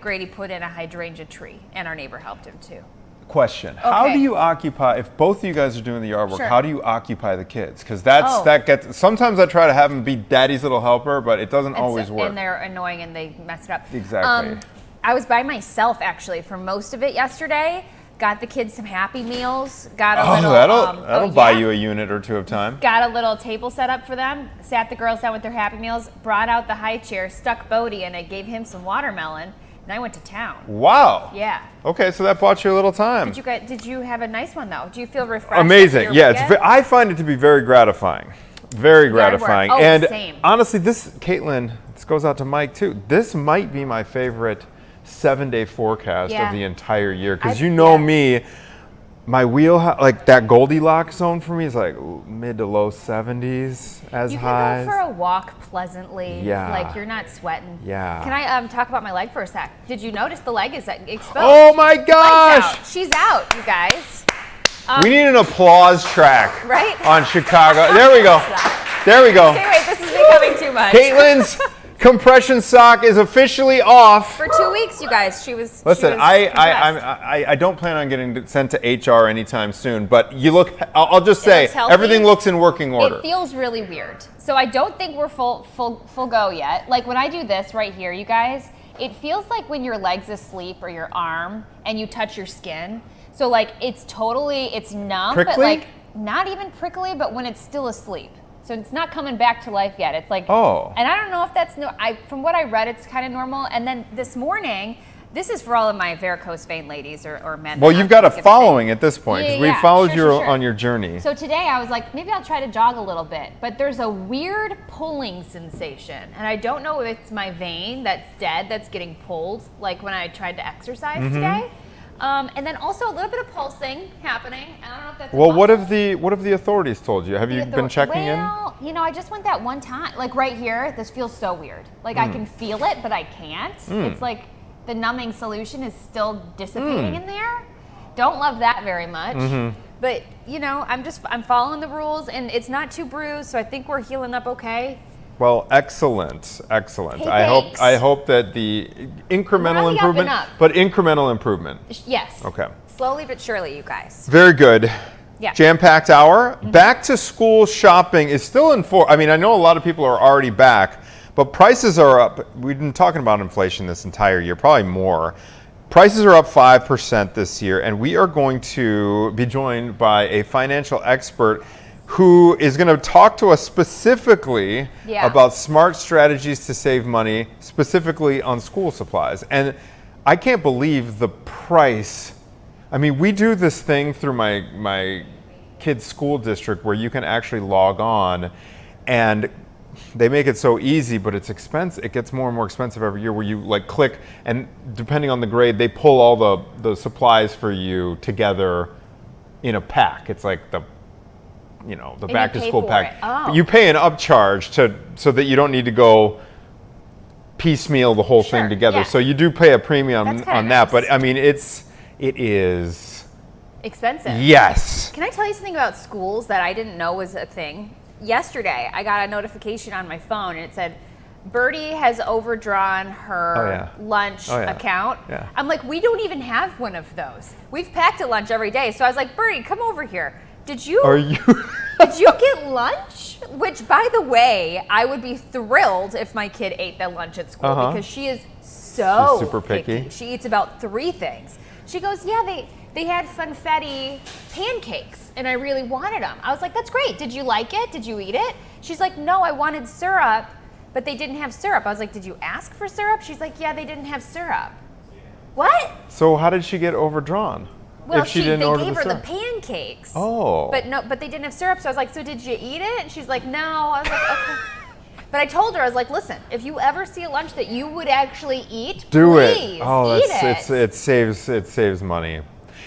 Grady put in a hydrangea tree, and our neighbor helped him too. Question: How do you occupy? If both of you guys are doing the yard work, how do you occupy the kids? Because that gets. Sometimes I try to have them be daddy's little helper, but it doesn't always work. And they're annoying and they mess it up. Exactly. I was by myself actually for most of it yesterday. Got the kids some Happy Meals. Got a little. That'll buy you a unit or two of time. Got a little table set up for them. Sat the girls down with their Happy Meals. Brought out the high chair. Stuck Bodie in it. Gave him some watermelon. And I went to town. Wow. Yeah. Okay, so that bought you a little time. Did you have a nice one though? Do you feel refreshed? Amazing. Yeah, I find it to be very gratifying. Very gratifying. And same. Honestly, Caitlin, this goes out to Mike too. This might be my favorite 7-day forecast of the entire year, because me, my wheel, like that Goldilocks zone for me is like mid to low 70s as highs. You can go for a walk pleasantly. Yeah. Like you're not sweating. Yeah. Can I talk about my leg for a sec? Did you notice the leg is exposed? Oh my gosh! Out. She's out, you guys. We need an applause track. Right? On Chicago. There we go. There we go. Okay, wait, this is becoming too much. Caitlin's compression sock is officially off. For 2 weeks, you guys. Listen, I don't plan on getting sent to HR anytime soon, but you look, I'll just say, everything looks in working order. It feels really weird. So I don't think we're full go yet. Like when I do this right here, you guys, it feels like when your leg's asleep or your arm and you touch your skin. So like it's numb, prickly? But like not even prickly, but when it's still asleep. So it's not coming back to life yet. It's like, and I don't know if that's from what I read, it's kind of normal. And then this morning, this is for all of my varicose vein ladies or men. Well, you've got a following at this point, because we followed you on your journey. So today I was like, maybe I'll try to jog a little bit, but there's a weird pulling sensation. And I don't know if it's my vein that's dead that's getting pulled, like when I tried to exercise today. And then also a little bit of pulsing happening. I don't know if that's what have the authorities told you? Have you been checking in? Well, I just went that one time. Like right here, this feels so weird. Like I can feel it, but I can't. It's like the numbing solution is still dissipating in there. Don't love that very much. But I'm following the rules, and it's not too bruised, so I think we're healing up okay. Well, excellent. Hey, I hope that the incremental improvement, but incremental improvement. Yes. Okay. Slowly but surely, you guys. Very good. Yeah. Jam-packed hour. Back to school shopping is still in force. I mean, I know a lot of people are already back, but prices are up. We've been talking about inflation this entire year, probably more. Prices are up 5% this year, and we are going to be joined by a financial expert who is going to talk to us specifically about smart strategies to save money, specifically on school supplies. And I can't believe the price. I mean, we do this thing through my kid's school district where you can actually log on, and they make it so easy, but it's expensive. It gets more and more expensive every year, where you like click, and depending on the grade, they pull all the supplies for you together in a pack. It's like the back to school pack. But you pay an upcharge so that you don't need to go piecemeal the whole thing together. So you do pay a premium on that. But I mean, it is expensive. Yes. Can I tell you something about schools that I didn't know was a thing? Yesterday, I got a notification on my phone, and it said, Birdie has overdrawn her lunch account. Yeah. I'm like, we don't even have one of those. We've packed a lunch every day. So I was like, Birdie, come over here. Did you get lunch? Which, by the way, I would be thrilled if my kid ate that lunch at school, because she is She's super picky. She eats about 3 things. She goes, they had funfetti pancakes, and I really wanted them. I was like, that's great. Did you like it? Did you eat it? She's like, no, I wanted syrup, but they didn't have syrup. I was like, did you ask for syrup? She's like, yeah, they didn't have syrup. What? So how did she get overdrawn? Well, if she didn't order they gave her syrup? the pancakes. Oh. But they didn't have syrup, so I was like, so did you eat it? And she's like, no. I was like, okay. But I told her, I was like, listen, if you ever see a lunch that you would actually eat, please eat it. It saves money.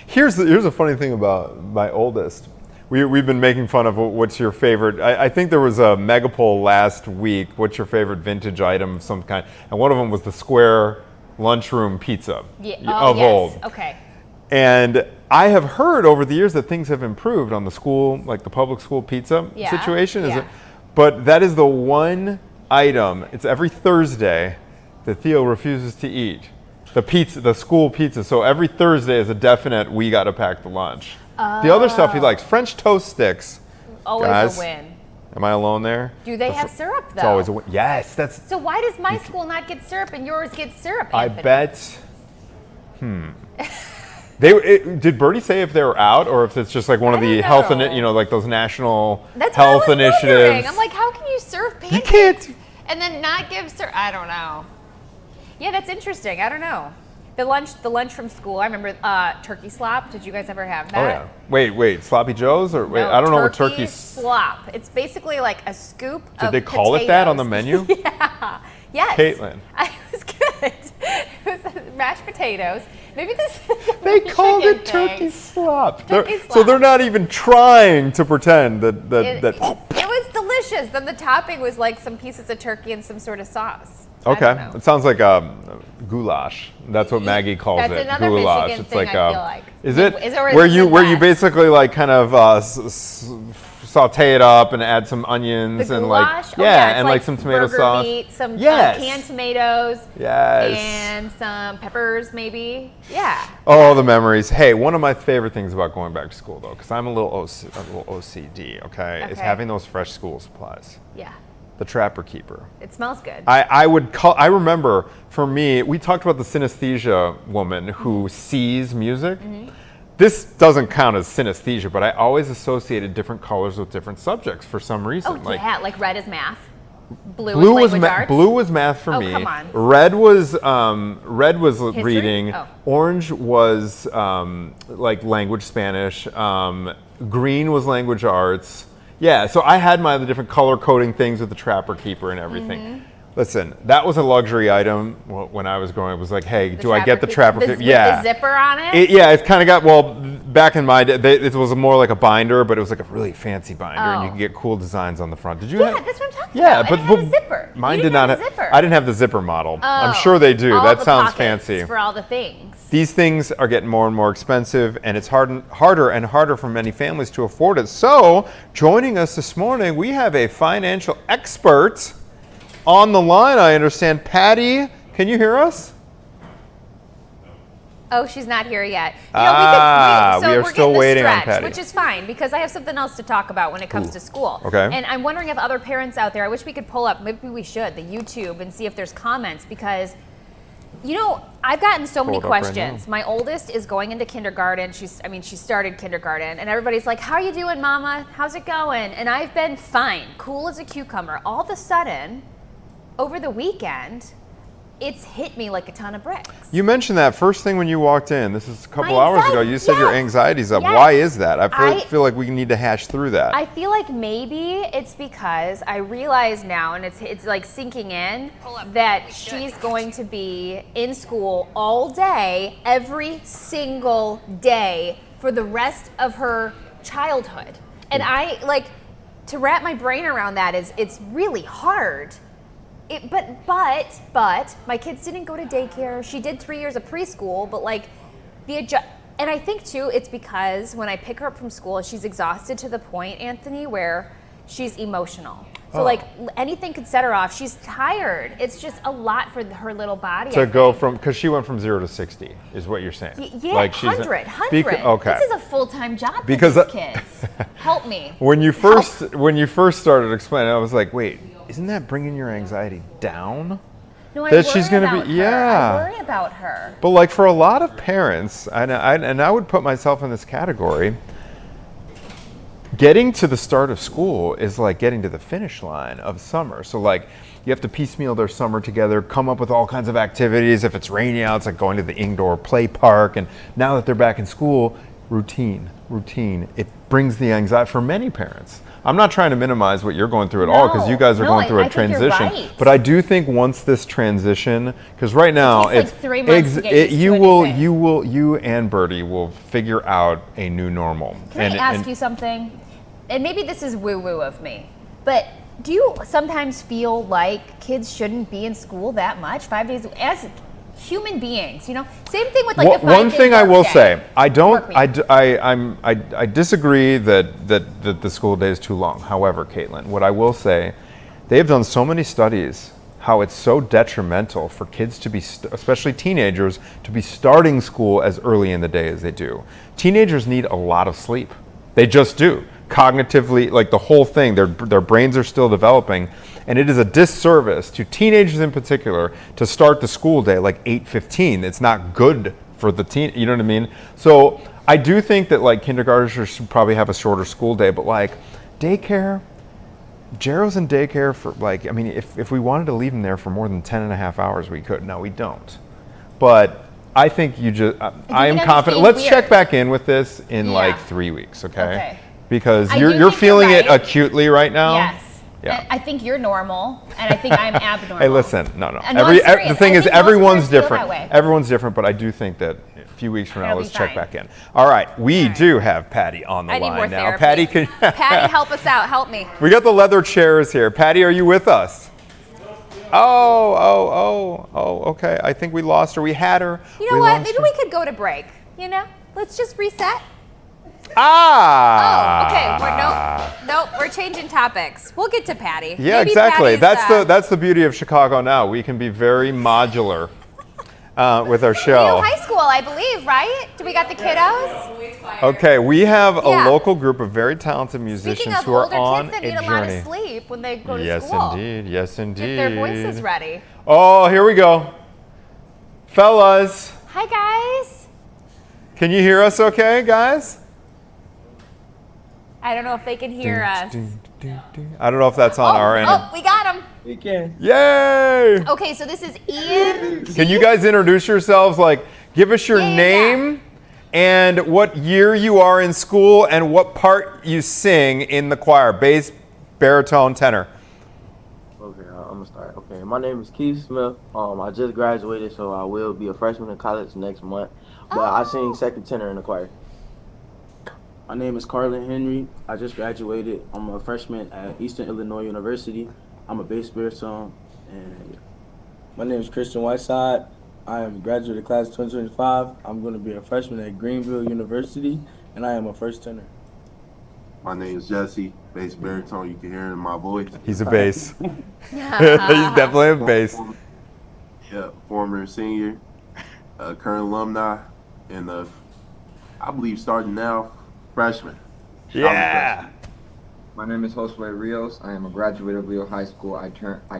Here's a funny thing about my oldest. We've been making fun of what's your favorite. I think there was a mega poll last week. What's your favorite vintage item of some kind? And one of them was the square lunchroom pizza of old. Okay. And I have heard over the years that things have improved on the school, like the public school pizza situation. But that is the one item, it's every Thursday, that Theo refuses to eat. the school pizza. So every Thursday is a definite. We got to pack the lunch. The other stuff he likes, French toast sticks. Always Guys, a win. Am I alone there? Do they have syrup though? It's always a win. Yes, that's. So why does my school not get syrup and yours get syrup? I Anthony? bet. Did Bertie say if they were out or if it's just like one of the health, like those national health initiatives? Wondering. I'm like, how can you serve pancakes? You can't. And then not give syrup? I don't know. Yeah, that's interesting. I don't know. The lunch from school. I remember turkey slop. Did you guys ever have that? Oh yeah. Wait, Sloppy Joe's or wait? No, I don't know what turkey slop. It's basically like a scoop. Did they call it that on the menu? Yeah. Yes. Caitlin. It was good. It was mashed potatoes. Maybe this. They called it turkey slop. Turkey slop. So they're not even trying to pretend that. It was delicious. Then the topping was like some pieces of turkey and some sort of sauce. Okay, it sounds like goulash. That's what Maggie calls it. That's another goulash. Michigan It's thing, like, I feel like. Is it Is it where you basically like kind of saute it up and add some onions the and goulash? like and like some tomato burger sauce. Meat, some Yes. canned tomatoes. Yes. And some peppers, maybe. Yeah. Oh, the memories. Hey, one of my favorite things about going back to school though, because I'm a little OCD. Okay, is having those fresh school supplies. Yeah. The Trapper Keeper. It smells good. I remember for me, we talked about the synesthesia woman who sees music. This doesn't count as synesthesia, but I always associated different colors with different subjects for some reason. Oh, like red is math. Blue was language arts. Blue was math for me. Come on. Red was reading. Oh. Orange was like language Spanish. Green was language arts. Yeah, so I had my other different color coding things with the Trapper Keeper and everything. Listen, that was a luxury item when I was growing up. It was like, hey, do I get the Trapper Keeper? Yeah. The zipper on it? It's kind of got, back in my day, it was more like a binder, but it was like a really fancy binder, and you could get cool designs on the front. Did you Yeah, that's what I'm talking about. But it had a zipper. Mine You did didn't not have a zipper. I didn't have the zipper model. I'm Oh. sure they do. All That the sounds pockets fancy. for all the things. These things are getting more and more expensive, and it's harder and harder for many families to afford it. So, joining us this morning, we have a financial expert on the line, I understand. Patty, can you hear us? Oh, she's not here yet. we are still waiting on Patty. Which is fine, because I have something else to talk about when it comes to school. Okay. And I'm wondering if other parents out there, I wish we could pull up, maybe we should, the YouTube and see if there's comments, because I've gotten so many questions. My oldest is going into kindergarten. She started kindergarten, and everybody's like, how you doing, Mama? How's it going? And I've been fine, cool as a cucumber. All of a sudden, over the weekend, it's hit me like a ton of bricks. You mentioned that first thing when you walked in. This is a couple hours ago. You said your anxiety's up. Yes. Why is that? I feel like we need to hash through that. I feel like maybe it's because I realize now, and it's like sinking in, that she's going to be in school all day, every single day, for the rest of her childhood. And to wrap my brain around that it's really hard. But my kids didn't go to daycare. She did 3 years of preschool, but and I think too, it's because when I pick her up from school, she's exhausted to the point, Anthony, where she's emotional. So anything could set her off. She's tired. It's just a lot for her little body. To go from, because she went from 0 to 60, is what you're saying. Yeah, 100. Okay. This is a full-time job for these kids. Help me. When you first started explaining, I was like, wait, isn't that bringing your anxiety down? No, I that worry she's gonna about be, her. yeah. I worry about her. But like for a lot of parents, and I would put myself in this category, getting to the start of school is like getting to the finish line of summer. So like you have to piecemeal their summer together, come up with all kinds of activities. If it's rainy out, it's like going to the indoor play park. And now that they're back in school, routine. It brings the anxiety for many parents. I'm not trying to minimize what you're going through at all, because you guys are going through a transition. Think you're right. But I do think once this transition, because right now it's like 3 months to get used to you and Bertie will figure out a new normal. Can I ask you something? And maybe this is woo-woo of me, but do you sometimes feel like kids shouldn't be in school that much, 5 days as human beings? Same thing with like one thing I will say, I disagree that the school day is too long. However, Caitlin, what I will say, they have done so many studies how it's so detrimental for kids to be, especially teenagers, to be starting school as early in the day as they do. Teenagers need a lot of sleep. They just do. Cognitively, like the whole thing, their brains are still developing, and it is a disservice to teenagers in particular to start the school day like 8:15. It's not good for the teen, you know what I mean? So I do think that like kindergartners should probably have a shorter school day, but like daycare, Jaro's in daycare for like, I mean, if we wanted to leave him there for more than 10 and a half hours, we could. No, we don't. But I think I am confident. Let's check back in with this in like 3 weeks, okay? Because you're feeling it acutely right now. Yes. Yeah. I think you're normal, and I think I'm abnormal. Hey, listen, no. The thing is, everyone's different. Everyone's different, but I do think that a few weeks from now, let's check back in. All right, we do have Patty on the line now. Patty, Patty, help us out. Help me. We got the leather chairs here. Patty, are you with us? Oh, okay. I think we lost her. We had her. You know what? Maybe we could go to break. You know, let's just reset. Ah. Oh, okay. Nope. We're changing topics. We'll get to Patty. Yeah, maybe exactly. That's the beauty of Chicago Now. We can be very modular with our show. High school, I believe, right? Do we got the kiddos? Okay, we have a local group of very talented musicians who are on a journey. Speaking of older kids that need a lot of sleep when they go to school. Yes, indeed. Get their voices ready. Oh, here we go. Fellas. Hi, guys. Can you hear us okay, guys? I don't know if they can hear us. I don't know if that's on our end. Oh, we got them. We can. Yay! Okay, so this is Ian. Can you guys introduce yourselves? Like, give us your name and what year you are in school and what part you sing in the choir. Bass, baritone, tenor. Okay, I'm gonna start. Okay, my name is Keith Smith. I just graduated, so I will be a freshman in college next month. But I sing second tenor in the choir. My name is Carlin Henry. I just graduated. I'm a freshman at Eastern Illinois University. I'm a bass baritone. And my name is Christian Whiteside. I am a graduate of class 2025. I'm going to be a freshman at Greenville University, and I am a first tenor. My name is Jesse, bass baritone. You can hear it in my voice. He's a bass. He's definitely a bass. Yeah, former senior, current alumni, and I believe starting now, freshman. Yeah. My name is Josue Rios. I am a graduate of Leo High School. I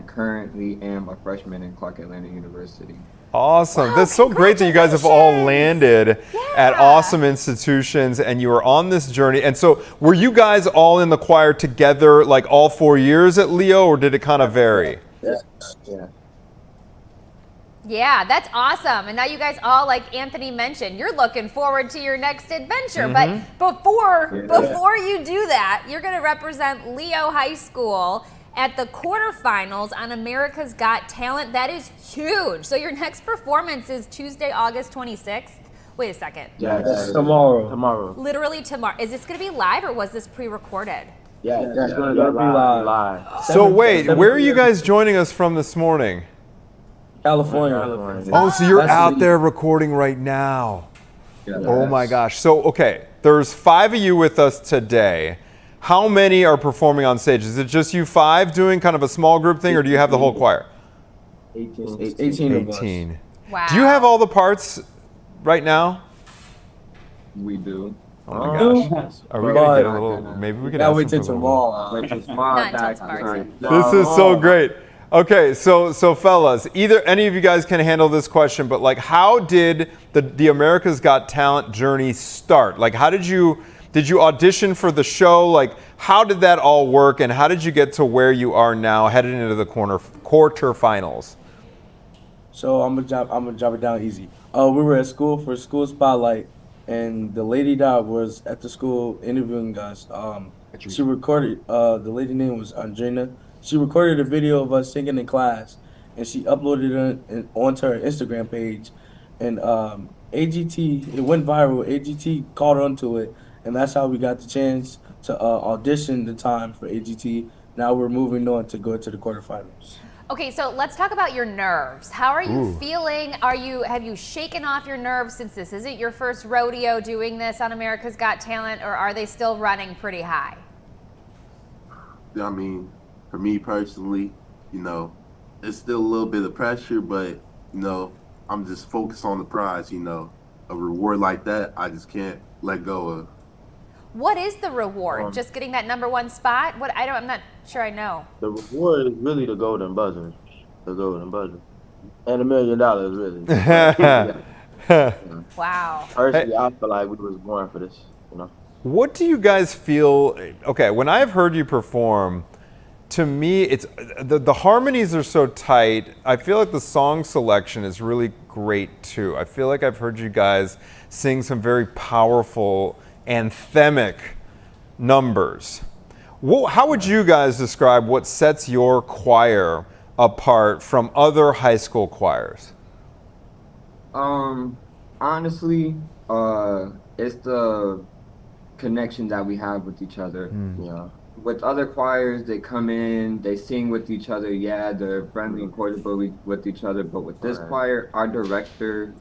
currently am a freshman in Clark Atlanta University. Awesome. Wow, that's so great that you guys have all landed at awesome institutions and you are on this journey. And so were you guys all in the choir together like all 4 years at Leo, or did it kind of vary? Yeah. Yeah, that's awesome. And now you guys all, like Anthony mentioned, you're looking forward to your next adventure. Mm-hmm. But before you do that, you're going to represent Leo High School at the quarterfinals on America's Got Talent. That is huge. So your next performance is Tuesday, August 26th. Wait a second. Yeah, tomorrow. Literally tomorrow. Is this going to be live or was this pre-recorded? Yeah, it's going to be live. So wait, where are you guys joining us from this morning? California. Oh, so you're out there recording right now. Yeah, oh my gosh. So, okay, there's 5 of you with us today. How many are performing on stage? Is it just you 5 doing kind of a small group thing, or do you have the whole choir? 18 of us. Wow. Do you have all the parts right now? We do. Oh my gosh. Are we going to get a little, maybe we could ask wait till Not until tomorrow. This is so great. Okay, so fellas, either any of you guys can handle this question, but like, how did the America's Got Talent journey start? Like, how did you audition for the show? Like, how did that all work, and how did you get to where you are now, headed into the quarterfinals? So I'm gonna drop it down easy. We were at school for school spotlight, and the lady that was at the school interviewing us, she recorded. The lady name was Andrina. She recorded a video of us singing in class, and she uploaded it onto her Instagram page. And AGT, it went viral. AGT caught onto it, and that's how we got the chance to audition the time for AGT. Now we're moving on to go to the quarterfinals. Okay, so let's talk about your nerves. How are you feeling? Have you shaken off your nerves since this isn't your first rodeo doing this on America's Got Talent, or are they still running pretty high? I mean, for me personally, you know, it's still a little bit of pressure, but I'm just focused on the prize. A reward like that, I just can't let go of. What is the reward? Just getting that #1 spot? I'm not sure I know. The reward is really the golden buzzer. The golden buzzer. And $1 million, really. Wow. Personally, I feel like we was born for this, What do you guys feel, okay, when I've heard you perform, to me, it's the harmonies are so tight. I feel like the song selection is really great too. I feel like I've heard you guys sing some very powerful anthemic numbers. How would you guys describe what sets your choir apart from other high school choirs? Honestly, it's the connection that we have with each other. Yeah. With other choirs, they come in, they sing with each other. Yeah, they're friendly and cordial with each other. But with this choir, our director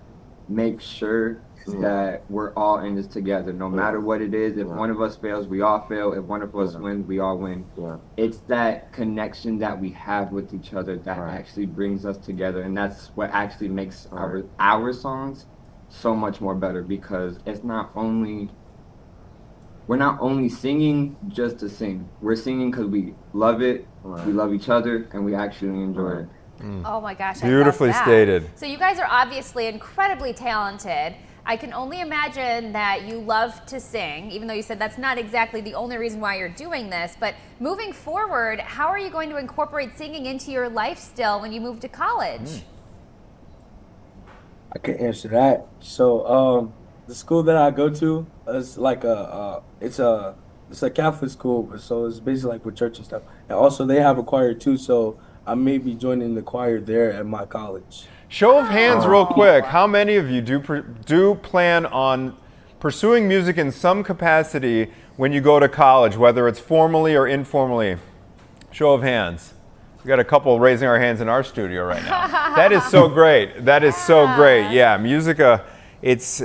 makes sure that we're all in this together, no matter what it is. If one of us fails, we all fail. If one of us wins, we all win. Yeah. It's that connection that we have with each other that actually brings us together, and that's what actually makes our songs so much more better, because it's not only we're not only singing just to sing. We're singing because we love it, we love each other, and we actually enjoy it. Oh my gosh, Beautifully I love that. stated. So you guys are obviously incredibly talented. I can only imagine that you love to sing, even though you said that's not exactly the only reason why you're doing this. But moving forward, how are you going to incorporate singing into your life still when you move to college? I can answer that. So, the school that I go to is like it's a Catholic school, so it's basically like with church and stuff. And also they have a choir too, so I may be joining the choir there at my college. Show of hands real quick. How many of you do plan on pursuing music in some capacity when you go to college, whether it's formally or informally? Show of hands. We got a couple raising our hands in our studio right now. That is so great. That is so great. Yeah, music, it's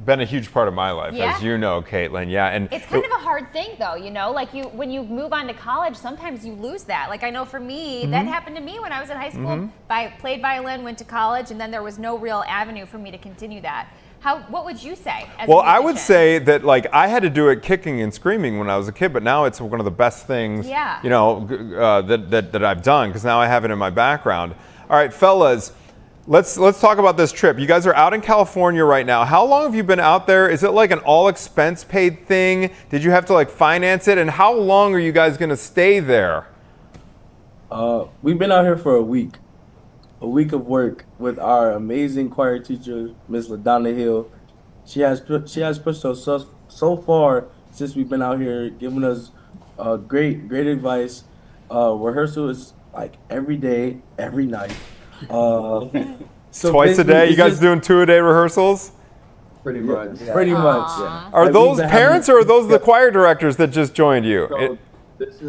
been a huge part of my life, as you know, Caitlin. Yeah, and it's kind of a hard thing, though. Like when you move on to college, sometimes you lose that. Like I know for me, that happened to me when I was in high school. I played violin, went to college, and then there was no real avenue for me to continue that. What would you say? Well, I would say that I had to do it kicking and screaming when I was a kid, but now it's one of the best things, that I've done, because now I have it in my background. All right, fellas, let's talk about this trip. You guys are out in California right now. How long have you been out there? Is it like an all expense paid thing? Did you have to finance it? And how long are you guys going to stay there? We've been out here for a week of work with our amazing choir teacher, Miss LaDonna Hill. She has pushed us so far since we've been out here, giving us great advice. Rehearsal is every day, every night. So twice a day? You guys doing 2-a-day rehearsals? Pretty much. Yeah. Pretty much. Yeah. Are those parents or are those the choir directors that just joined you? So this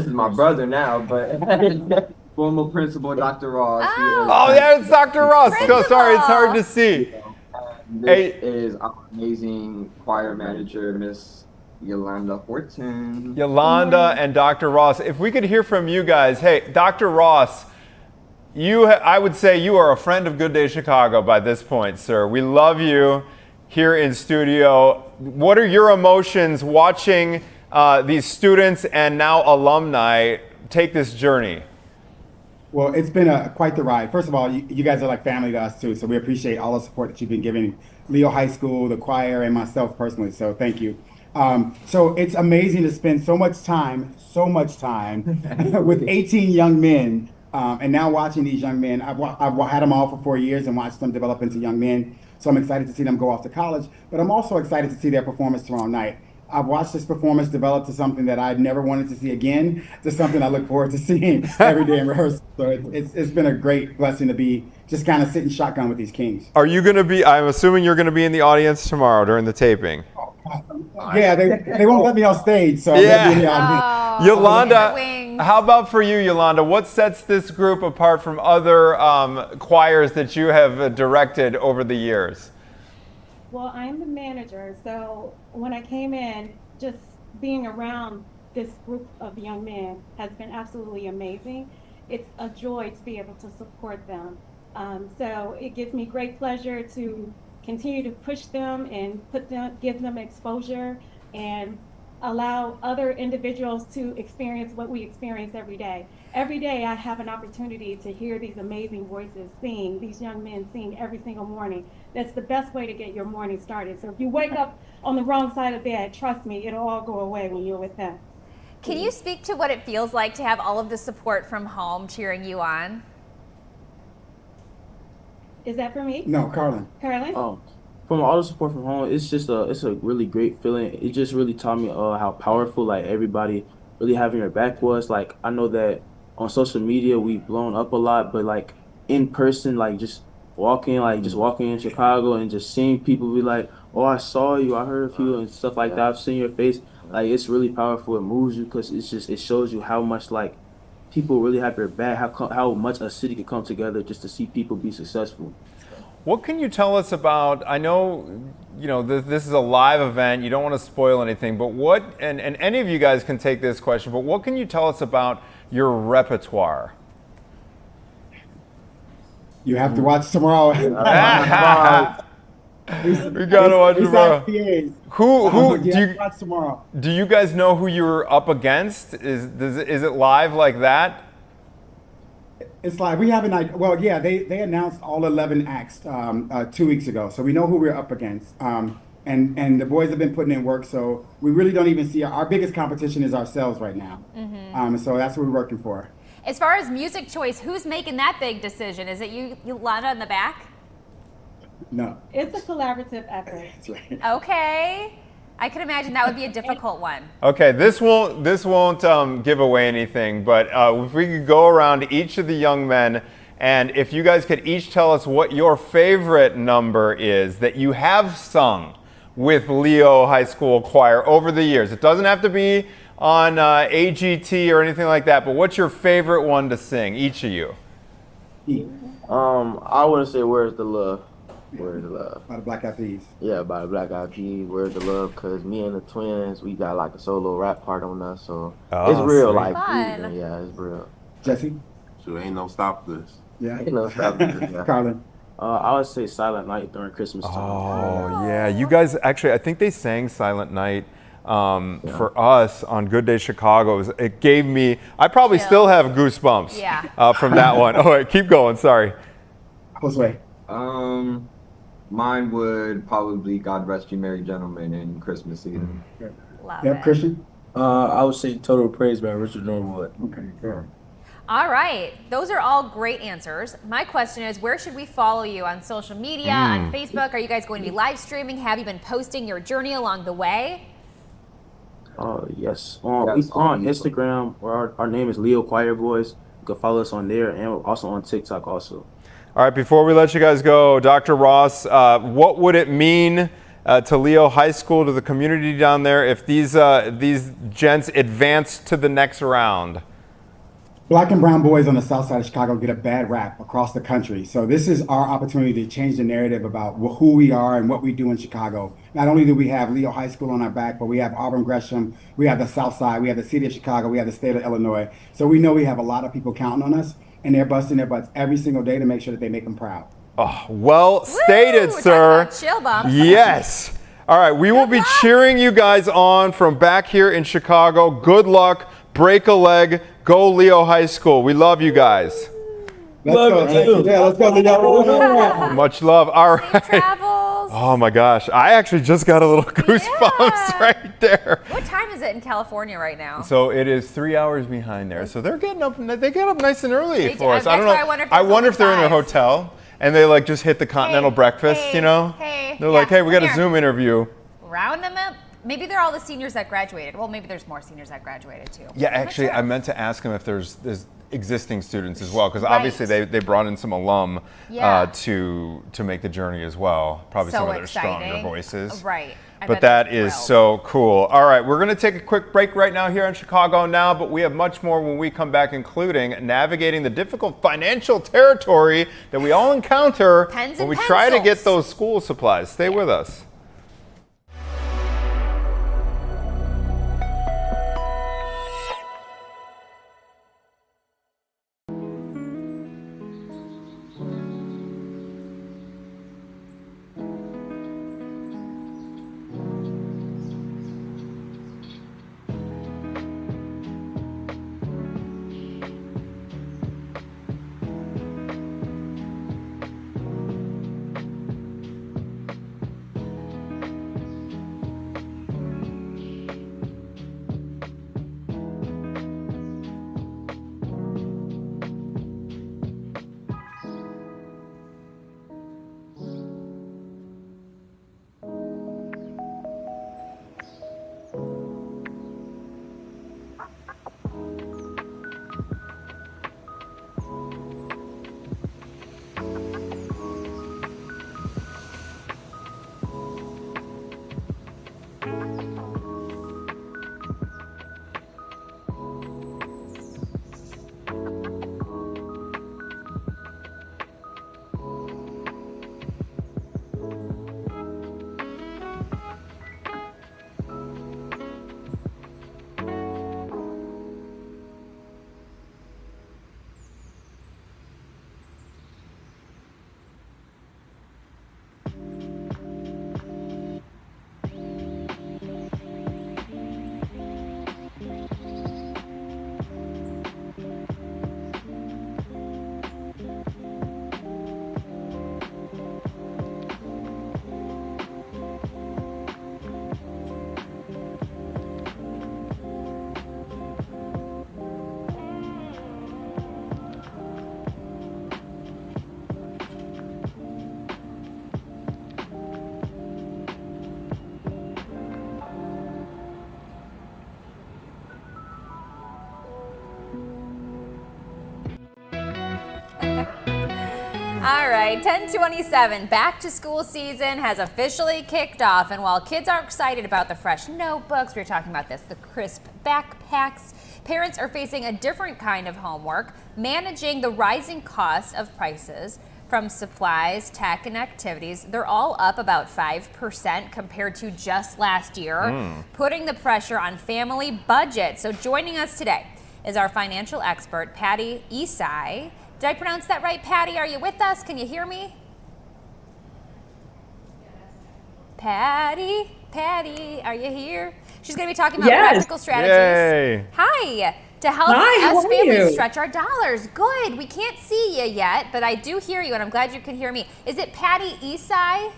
is my brother now, but former principal, Dr. Ross. Oh, yeah, it's Dr. Ross. So sorry, it's hard to see. This is our amazing choir manager, Miss Yolanda Horton. Yolanda and Dr. Ross. If we could hear from you guys. Hey, Dr. Ross, I would say you are a friend of Good Day Chicago by this point, sir. We love you here in studio. What are your emotions watching these students and now alumni take this journey? Well, it's been quite the ride. First of all, you guys are like family to us too, so we appreciate all the support that you've been giving Leo High School, the choir, and myself personally, so thank you. So it's amazing to spend so much time with 18 young men, and now watching these young men. I've had them all for 4 years and watched them develop into young men, so I'm excited to see them go off to college, but I'm also excited to see their performance tomorrow night. I've watched this performance develop to something that I never wanted to see again, to something I look forward to seeing every day in rehearsal. So it's been a great blessing to be just kind of sitting shotgun with these kings. Are you going to be, I'm assuming you're going to be in the audience tomorrow during the taping. Yeah, they won't let me on stage, so yeah. I'll be in the audience. Yolanda, how about for you, Yolanda? What sets this group apart from other choirs that you have directed over the years? Well, I'm the manager, so when I came in, just being around this group of young men has been absolutely amazing. It's a joy to be able to support them. So it gives me great pleasure to continue to push them and give them exposure and allow other individuals to experience what we experience every day. Every day I have an opportunity to hear these amazing voices sing, these young men sing every single morning. That's the best way to get your morning started. So if you wake up on the wrong side of bed, trust me, it'll all go away when you're with them. Can you speak to what it feels like to have all of the support from home cheering you on? Is that for me? No, Carlin. Carlin? From all the support from home, it's a really great feeling. It just really taught me how powerful like everybody really having your back was. Like I know that on social media we've blown up a lot, but like in person, like just walking in Chicago and just seeing people be like, oh, I saw you, I heard of you and stuff like that. I've seen your face. Like it's really powerful. It moves you because it shows you how much like people really have your back. How much a city could come together just to see people be successful. What can you tell us about, I know, this is a live event, you don't want to spoil anything, but what, and any of you guys can take this question, but what can you tell us about your repertoire? You have to watch tomorrow. We gotta watch tomorrow. Watch tomorrow. Do you guys know who you're up against? Is it live like that? It's like we have an idea. Well, yeah, they announced all 11 acts 2 weeks ago, so we know who we're up against. And the boys have been putting in work, so we really don't even see our biggest competition is ourselves right now. So that's what we're working for. As far as music choice, who's making that big decision? Is it you Lana, in the back? No. It's a collaborative effort. That's right. Okay. I could imagine that would be a difficult one. Okay, this won't give away anything, but if we could go around each of the young men, and if you guys could each tell us what your favorite number is that you have sung with Leo High School Choir over the years. It doesn't have to be on AGT or anything like that, but what's your favorite one to sing, each of you? I want to say Where's the Love. Where's the Love? By the Black Eyed Peas. Yeah, by the Black Eyed Peas, Where's the Love, because me and the twins, we got like a solo rap part on us, so it's real, like, yeah, it's real. Jesse? So ain't no stop this. Yeah. Ain't no stop this, yeah. Carlin? I would say Silent Night during Christmas time. Oh, yeah. You guys, actually, I think they sang Silent Night for us on Good Day Chicago. It gave me, I probably still have goosebumps from that one. Oh, wait, keep going, sorry. Josue? Mine would probably be God Rest You Merry Gentlemen in Christmas season. Love it. Christian? I would say Total Praise by Richard Norwood. Okay, sure. All right. Those are all great answers. My question is, where should we follow you on social media, on Facebook? Are you guys going to be live streaming? Have you been posting your journey along the way? Yes. On Instagram, where our name is Leo Choir Boys. You can follow us on there and also on TikTok also. All right, before we let you guys go, Dr. Ross, what would it mean to Leo High School, to the community down there, if these gents advance to the next round? Black and brown boys on the south side of Chicago get a bad rap across the country. So this is our opportunity to change the narrative about who we are and what we do in Chicago. Not only do we have Leo High School on our back, but we have Auburn Gresham, we have the south side, we have the city of Chicago, we have the state of Illinois. So we know we have a lot of people counting on us, and they're busting their butts every single day to make sure that they make them proud. Oh, well stated, sir. Chill bumps. Yes. All right, we will be cheering you guys on from back here in Chicago. Good luck. Break a leg. Go Leo High School. We love you guys. Let's go, Leo. Much love. All right. Safe travels. Oh my gosh, I actually just got a little goosebumps right there. What time is it in California right now? So it is 3 hours behind there. So they're getting up. They get up nice and early for us. I don't know. I wonder if they're in their hotel and they like just hit the continental breakfast. You know? They're like, hey, we got a Zoom interview. Round them up. Maybe they're all the seniors that graduated. Well, maybe there's more seniors that graduated too. Yeah, actually, I meant to ask them if there's existing students as well, because obviously they brought in some alum to make the journey as well. Probably some of their stronger voices. Right. But that is so cool. All right, we're going to take a quick break right now here on Chicago Now, but we have much more when we come back, including navigating the difficult financial territory that we all encounter when we try to get those school supplies. Stay with us. All right, 10:27. Back to school season has officially kicked off, and while kids are excited about the fresh notebooks, we were talking about this, the crisp backpacks, parents are facing a different kind of homework, managing the rising cost of prices from supplies, tech, and activities. They're all up about 5% compared to just last year, putting the pressure on family budgets. So joining us today is our financial expert, Patty Isai. Did I pronounce that right, Patty? Are you with us? Can you hear me? Patty, are you here? She's going to be talking about practical strategies. Yay. Hi. To help us families stretch our dollars. Good. We can't see you yet, but I do hear you, and I'm glad you can hear me. Is it Patty Isai?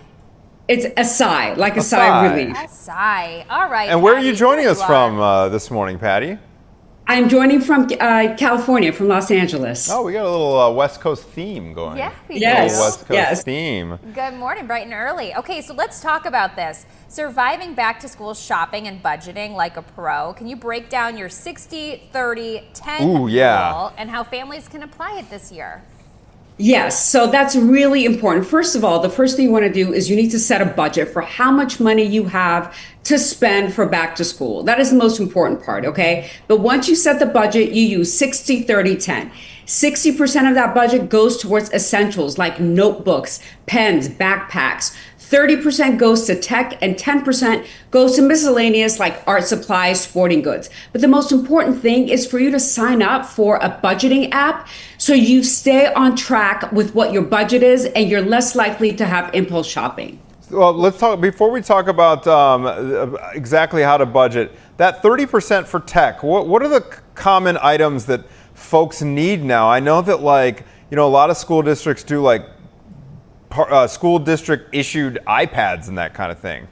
It's a sigh, like a sigh of relief. A sigh. All right. And where are you joining us from this morning, Patty? I'm joining from California, from Los Angeles. Oh, we got a little West Coast theme going. Yeah, we do. West Coast theme. Good morning, bright and early. Okay, so let's talk about this. Surviving back to school shopping and budgeting like a pro. Can you break down your 60, 30, 10 rule and how families can apply it this year? Yes, so that's really important. First of all, the first thing you want to do is you need to set a budget for how much money you have to spend for back to school. That is the most important part, okay? But once you set the budget, you use 60, 30, 10. 60% of that budget goes towards essentials like notebooks, pens, backpacks. 30% goes to tech and 10% goes to miscellaneous like art supplies, sporting goods. But the most important thing is for you to sign up for a budgeting app so you stay on track with what your budget is and you're less likely to have impulse shopping. Well, let's talk, before we talk about exactly how to budget, that 30% for tech, what are the common items that folks need now? I know that a lot of school districts do school district issued iPads and that kind of thing.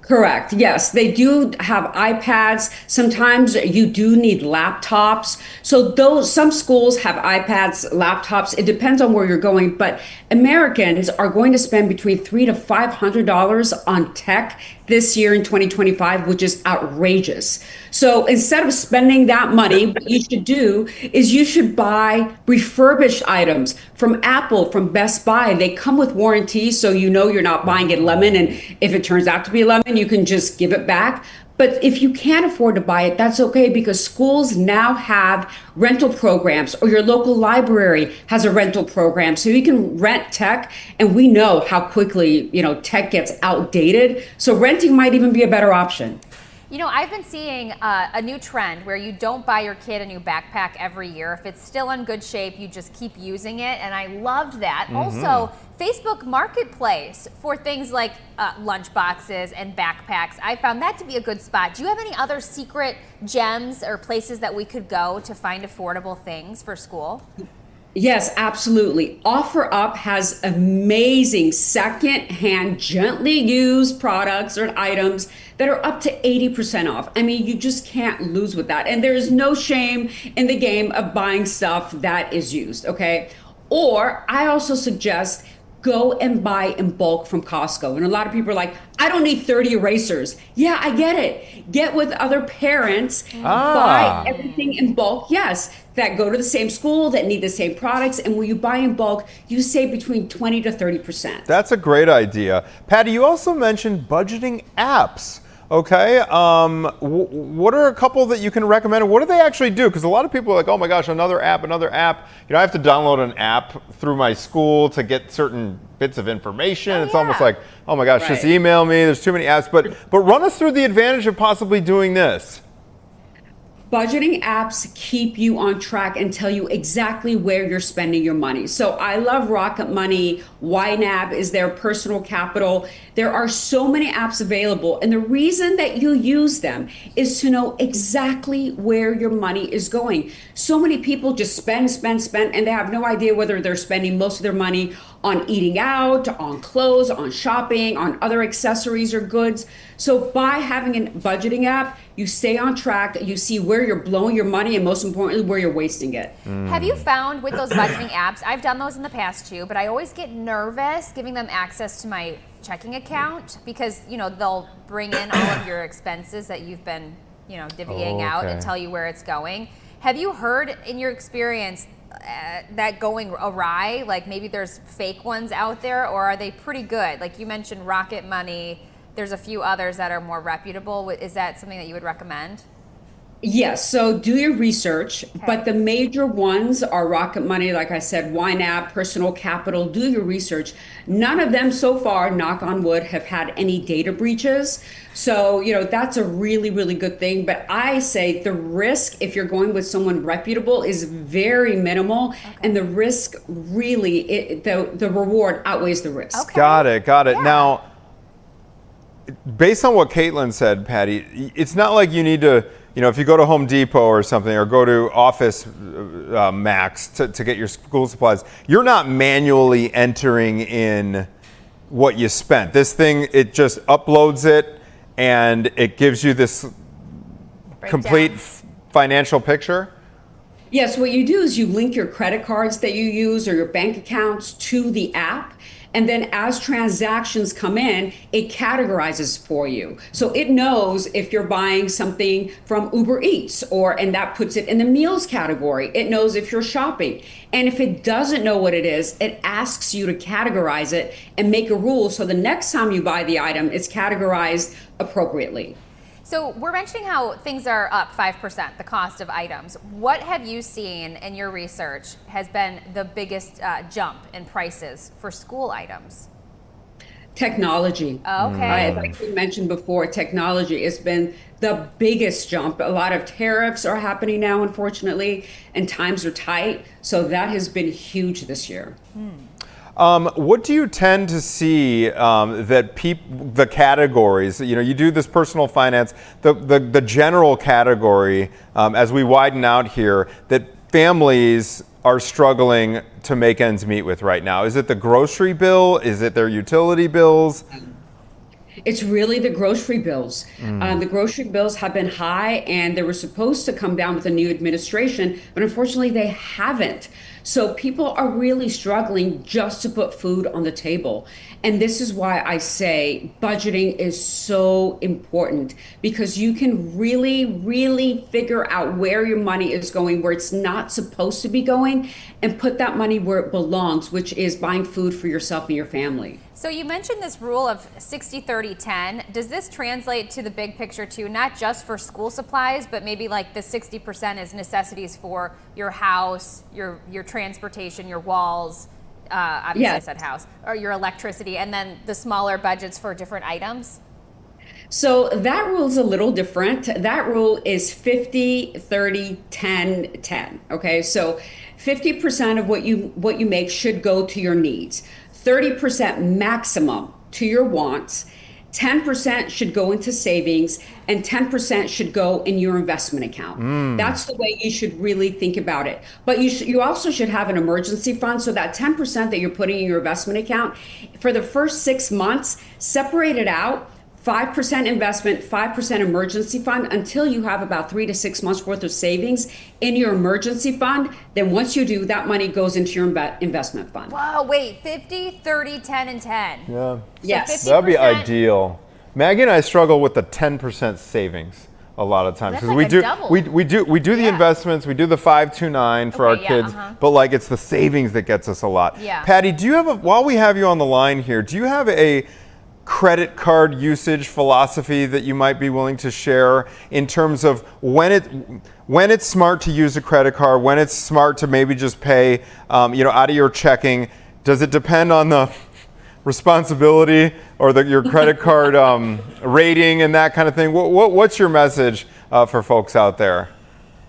Correct. Yes, they do have iPads. Sometimes you do need laptops. So some schools have iPads, laptops. It depends on where you're going, but Americans are going to spend between $300 to $500 on tech this year in 2025, which is outrageous. So instead of spending that money, what you should do is you should buy refurbished items from Apple, from Best Buy. They come with warranties, so you know you're not buying it lemon, and if it turns out to be lemon, you can just give it back. But if you can't afford to buy it, that's okay, because schools now have rental programs, or your local library has a rental program. So you can rent tech, and we know how quickly, tech gets outdated. So renting might even be a better option. I've been seeing a new trend where you don't buy your kid a new backpack every year. If it's still in good shape, you just keep using it. And I loved that. Also, Facebook Marketplace for things like lunch boxes and backpacks. I found that to be a good spot. Do you have any other secret gems or places that we could go to find affordable things for school? Yes, absolutely. OfferUp has amazing second-hand, gently used products or items that are up to 80% off. I mean, you just can't lose with that. And there is no shame in the game of buying stuff that is used, okay? Or I also suggest go and buy in bulk from Costco. And a lot of people are like, I don't need 30 erasers. Yeah, I get it. Get with other parents, buy everything in bulk. Yes, that go to the same school, that need the same products. And when you buy in bulk, you save between 20 to 30%. That's a great idea. Patty, you also mentioned budgeting apps. Okay, what are a couple that you can recommend? What do they actually do? Because a lot of people are like, oh my gosh, another app. I have to download an app through my school to get certain bits of information. It's almost like, oh my gosh, just email me. There's too many apps. But run us through the advantage of possibly doing this. Budgeting apps keep you on track and tell you exactly where you're spending your money. So I love Rocket Money. YNAB is their personal capital. There are so many apps available. And the reason that you use them is to know exactly where your money is going. So many people just spend, and they have no idea whether they're spending most of their money on eating out, on clothes, on shopping, on other accessories or goods. So by having a budgeting app, you stay on track, you see where you're blowing your money, and most importantly, where you're wasting it. Have you found with those budgeting apps, I've done those in the past too, but I always get nervous giving them access to my checking account because, they'll bring in all of your expenses that you've been, divvying out and tell you where it's going. Have you heard in your experience that going awry? Like maybe there's fake ones out there, or are they pretty good? Like you mentioned Rocket Money. There's a few others that are more reputable. Is that something that you would recommend? Yes, so do your research, but the major ones are Rocket Money, like I said, YNAB, Personal Capital, do your research. None of them so far, knock on wood, have had any data breaches. So, that's a really, really good thing. But I say the risk, if you're going with someone reputable, is very minimal. And the risk really, the reward outweighs the risk. Okay. Got it. Yeah. Now, based on what Caitlin said, Patty, it's not like you need to, if you go to Home Depot or something, or go to Office Max to get your school supplies, you're not manually entering in what you spent. This thing, it just uploads it and it gives you this complete financial picture. Yes, what you do is you link your credit cards that you use or your bank accounts to the app. And then as transactions come in, it categorizes for you. So it knows if you're buying something from Uber Eats, and that puts it in the meals category. It knows if you're shopping. And if it doesn't know what it is, it asks you to categorize it and make a rule. So the next time you buy the item, it's categorized appropriately. So we're mentioning how things are up 5%, the cost of items. What have you seen in your research has been the biggest jump in prices for school items? Technology. Okay. Like we mentioned before, technology has been the biggest jump. A lot of tariffs are happening now, unfortunately, and times are tight. So that has been huge this year. What do you tend to see that the categories, you do this personal finance, the general category, as we widen out here, that families are struggling to make ends meet with right now? Is it the grocery bill? Is it their utility bills? It's really the grocery bills. The grocery bills have been high, and they were supposed to come down with a new administration, but unfortunately they haven't. So people are really struggling just to put food on the table. And this is why I say budgeting is so important, because you can really, really figure out where your money is going, where it's not supposed to be going, and put that money where it belongs, which is buying food for yourself and your family. So you mentioned this rule of 60-30-10. Does this translate to the big picture too, not just for school supplies, but maybe like the 60% is necessities for your house, your transportation, your walls, obviously yes. I said house, or your electricity, and then the smaller budgets for different items? So that rule is a little different. That rule is 50-30-10-10. Okay, so 50% of what you make should go to your needs. 30% maximum to your wants, 10% should go into savings, and 10% should go in your investment account. That's the way you should really think about it. But you also should have an emergency fund, so that 10% that you're putting in your investment account, for the first 6 months, separate it out. 5% investment, 5% emergency fund, until you have about 3 to 6 months worth of savings in your emergency fund. Then once you do, that money goes into your investment fund. Wow, wait, 50, 30, 10, and 10. Yeah. Yes. So that'd be ideal. Maggie and I struggle with the 10% savings a lot of times, because we do the investments, we do the 529 for our kids, but like it's the savings that gets us a lot. Yeah. Patty, do you have while we have you on the line here, do you have a credit card usage philosophy that you might be willing to share in terms of when it's smart to use a credit card, when it's smart to maybe just pay out of your checking? Does it depend on the responsibility or your credit card rating and that kind of thing? What's your message for folks out there?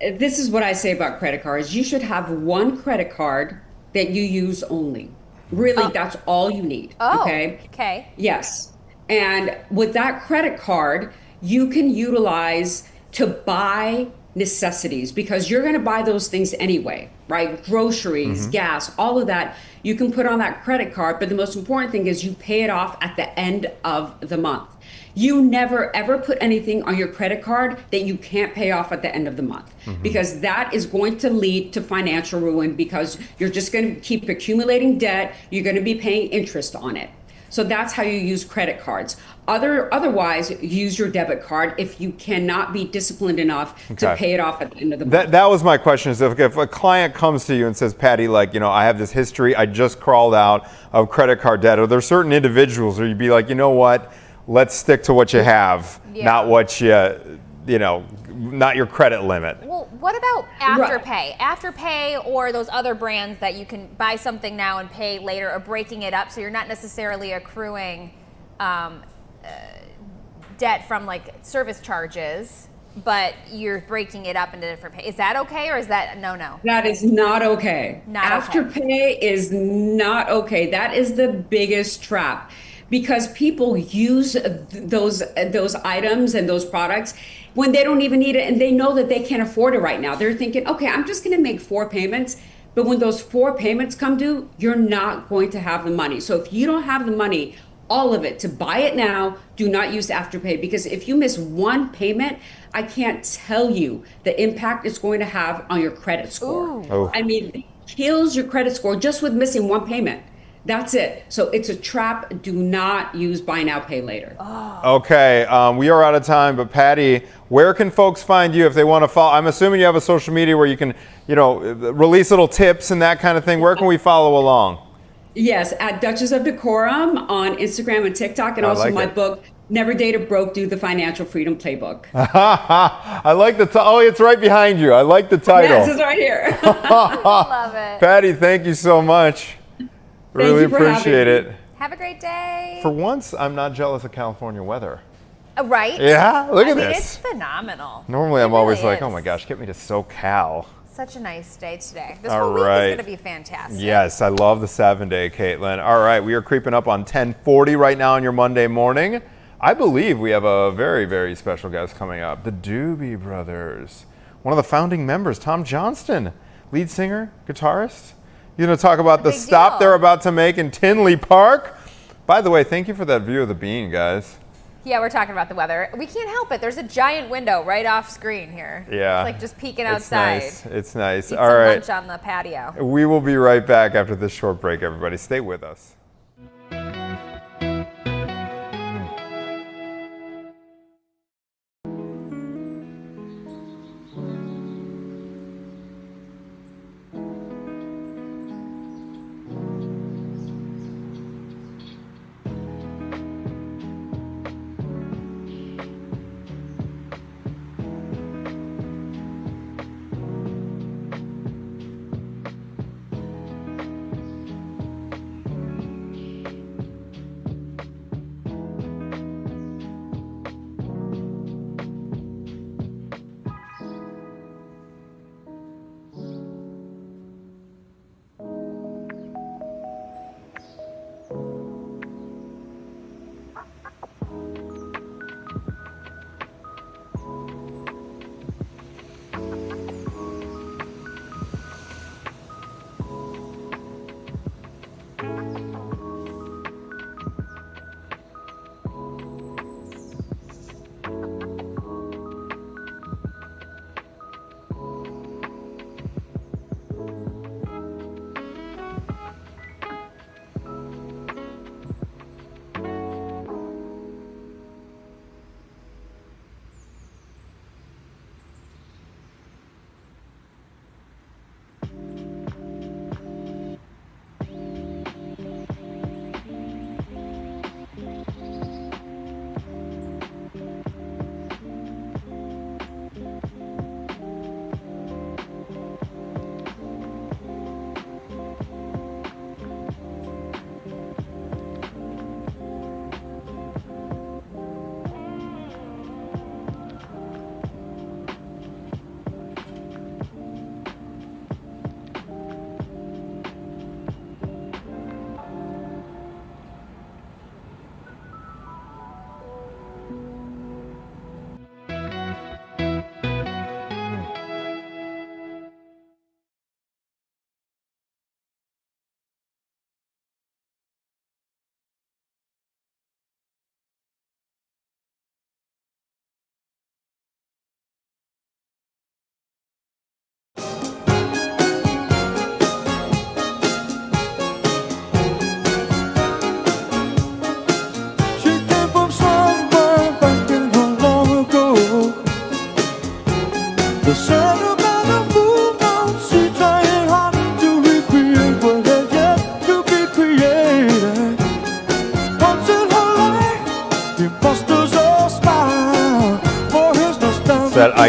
This is what I say about credit cards. You should have one credit card that you use only. Really, that's all you need. Okay. Yes. And with that credit card, you can utilize to buy necessities, because you're going to buy those things anyway, right? Groceries, gas, all of that you can put on that credit card. But the most important thing is you pay it off at the end of the month. You never ever put anything on your credit card that you can't pay off at the end of the month, because that is going to lead to financial ruin, because you're just going to keep accumulating debt. You're going to be paying interest on it. So that's how you use credit cards. Otherwise, use your debit card if you cannot be disciplined enough to pay it off at the end of the month. That was my question, is if a client comes to you and says, Patty, like, you know, I have this history, I just crawled out of credit card debt, are there certain individuals where you'd be like, you know what, let's stick to what you have, not what you know, not your credit limit? Well, what about Afterpay? Afterpay or those other brands that you can buy something now and pay later, or breaking it up so you're not necessarily accruing debt from like service charges, but you're breaking it up into different pay. Is that okay, or is that no? That is not okay. Afterpay is not okay. That is the biggest trap, because people use those items and those products when they don't even need it, and they know that they can't afford it right now. They're thinking, okay, I'm just going to make 4 payments. But when those 4 payments come due, you're not going to have the money. So if you don't have the money, all of it, to buy it now, do not use Afterpay, because if you miss 1 payment, I can't tell you the impact it's going to have on your credit score. I mean, it kills your credit score just with missing 1 payment. That's it. So it's a trap. Do not use buy now, pay later. Okay, we are out of time, but Patty, where can folks find you if they want to follow? I'm assuming you have a social media where you can, you know, release little tips and that kind of thing. Where can we follow along? Yes, at Duchess of Decorum on Instagram and TikTok, and also my book, Never Date a Broke, Do the Financial Freedom Playbook. I like the oh, it's right behind you. I like the title. Yes, it's right here. Love it. Patty, thank you so much. Really appreciate it. Have a great day. For once, I'm not jealous of California weather. Right? Yeah, look at this. It's phenomenal. Normally, I'm always like, oh my gosh, get me to SoCal. Such a nice day today. This whole week is going to be fantastic. Yes, I love the 7-day, Caitlin. All right, we are creeping up on 10:40 right now on your Monday morning. I believe we have a very, very special guest coming up, the Doobie Brothers. One of the founding members, Tom Johnston, lead singer, guitarist. You're going to talk about the stop they're about to make in Tinley Park. By the way, thank you for that view of the bean, guys. Yeah, we're talking about the weather. We can't help it. There's a giant window right off screen here. Yeah. It's like just peeking outside. It's nice. Eat All some right. lunch on the patio. We will be right back after this short break, everybody. Stay with us.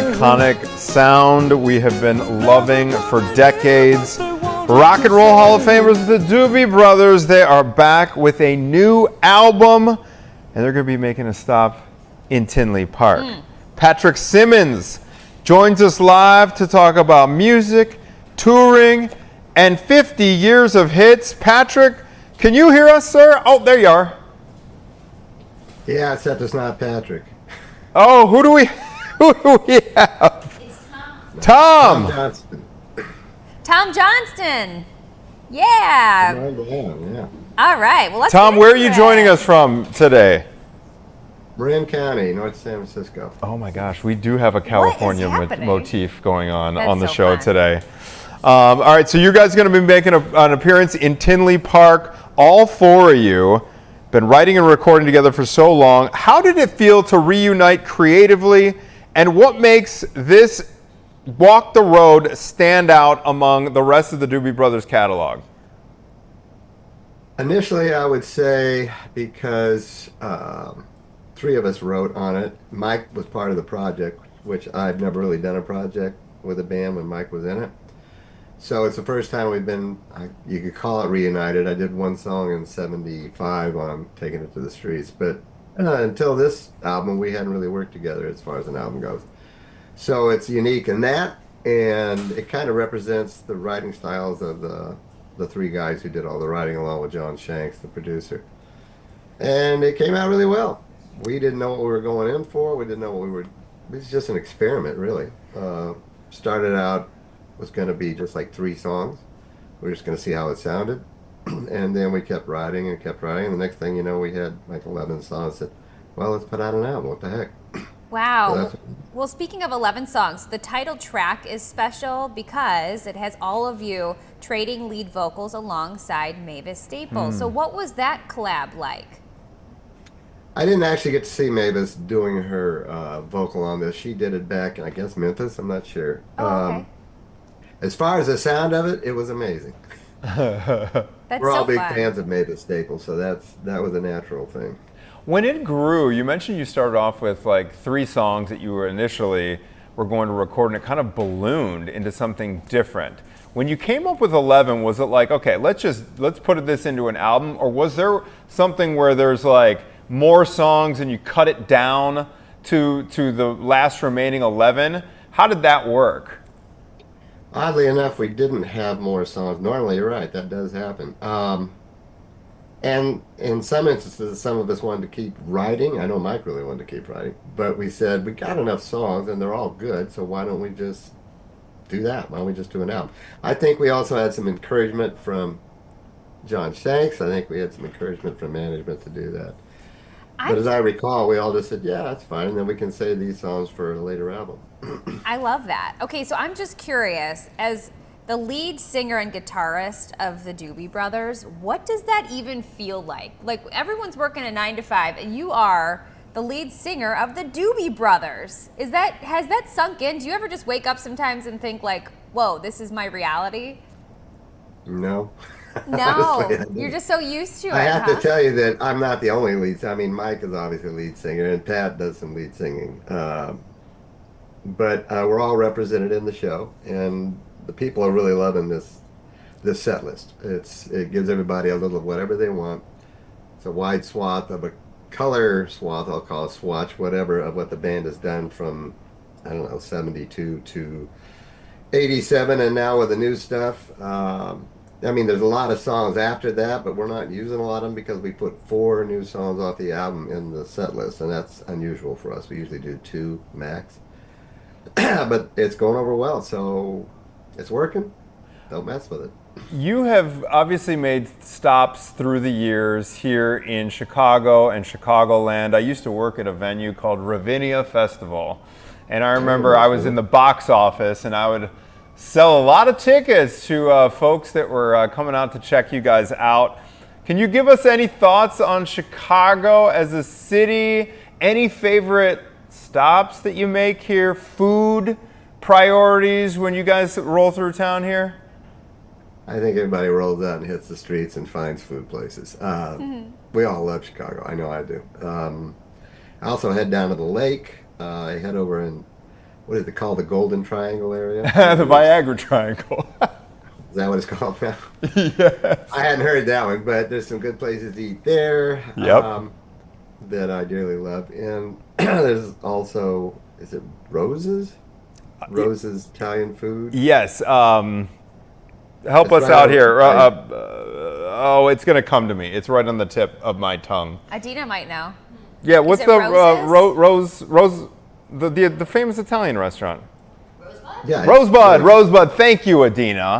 iconic sound we have been loving for decades. Rock and Roll Hall of Famers, the Doobie Brothers, they are back with a new album, and they're going to be making a stop in Tinley Park. Patrick Simmons joins us live to talk about music, touring, and 50 years of hits. Patrick, can you hear us, sir? Oh, there you are. Yeah, except it's not Patrick. Oh, who do we have? It's Tom. Tom Johnston. Tom Johnston. Yeah. Yeah. All right. Well, let's Tom, get where are into you it. joining us from today? Marin County, North San Francisco. Oh my gosh, we do have a California happening? motif going on That's the so show fun. today. All right, so you guys are going to be making an appearance in Tinley Park. All four of you been writing and recording together for so long. How did it feel to reunite creatively, and what makes this Walk the Road stand out among the rest of the Doobie Brothers catalog? Initially, I would say because three of us wrote on it. Mike was part of the project, which I've never really done a project with a band when Mike was in it. So it's the first time we've been, you could call it reunited. I did one song in '75 on Taking It to the Streets, but until this album, we hadn't really worked together as far as an album goes. So it's unique in that, and it kind of represents the writing styles of the three guys who did all the writing along with John Shanks, the producer. And it came out really well. We didn't know what we were going in for. We didn't know what we were, it was just an experiment, really. Started out, was going to be just like 3 songs. We were just going to see how it sounded. And then we kept writing and kept writing. And the next thing you know, we had like 11 songs. Said, well, let's put out an album. What the heck? Wow. Well, speaking of 11 songs, the title track is special because it has all of you trading lead vocals alongside Mavis Staples. So what was that collab like? I didn't actually get to see Mavis doing her vocal on this. She did it back in, I guess, Memphis. I'm not sure. Oh, okay. As far as the sound of it, it was amazing. That's We're all so big fun. fans of Mavis Staples, so that was a natural thing. When it grew, you mentioned you started off with like 3 songs that you were initially were going to record, and it kind of ballooned into something different. When you came up with 11, was it like, okay, let's put this into an album, or was there something where there's like more songs and you cut it down to the last remaining 11? How did that work? Oddly enough, we didn't have more songs. Normally, you're right, that does happen. And in some instances, some of us wanted to keep writing. I know Mike really wanted to keep writing. But we said, we got enough songs, and they're all good, so why don't we just do that? Why don't we just do an album? I think we also had some encouragement from John Shanks. I think we had some encouragement from management to do that. But as I recall, we all just said, yeah, that's fine, and then we can save these songs for a later album. I love that. Okay, so I'm just curious, as the lead singer and guitarist of the Doobie Brothers, what does that even feel like? Like, everyone's working a 9 to 5, and you are the lead singer of the Doobie Brothers. Has that sunk in? Do you ever just wake up sometimes and think like, whoa, this is my reality? No. No, Honestly, you're just so used to it. I have huh? to tell you that I'm not the only lead. I mean, Mike is obviously a lead singer, and Pat does some lead singing. But we're all represented in the show, and the people are really loving this set list. It gives everybody a little of whatever they want. It's a wide swath of a color swath, I'll call it swatch, whatever, of what the band has done from, I don't know, 72 to 87, and now with the new stuff. I mean, there's a lot of songs after that, but we're not using a lot of them because we put 4 new songs off the album in the set list, and that's unusual for us. We usually do 2 max. But it's going over well, so it's working. Don't mess with it. You have obviously made stops through the years here in Chicago and Chicagoland. I used to work at a venue called Ravinia Festival, and I remember I was in the box office, and I would sell a lot of tickets to folks that were coming out to check you guys out. Can you give us any thoughts on Chicago as a city? Any favorite stops that you make here? Food priorities when you guys roll through town here? I think everybody rolls out and hits the streets and finds food places. We all love Chicago. I know I do. I also head down to the lake. I head over and what is it called? The Golden Triangle area? The Viagra Triangle. Is that what it's called now? Yes. I hadn't heard that one, but there's some good places to eat there. Yep. That I dearly love. And there's also, is it Rose's? Rose's Italian food? Yes. Help us out here. Oh, it's going to come to me. It's right on the tip of my tongue. Adina might know. Yeah, what's the Roses? the famous Italian restaurant? Rosebud? Yeah. Rosebud. Thank you, Adina.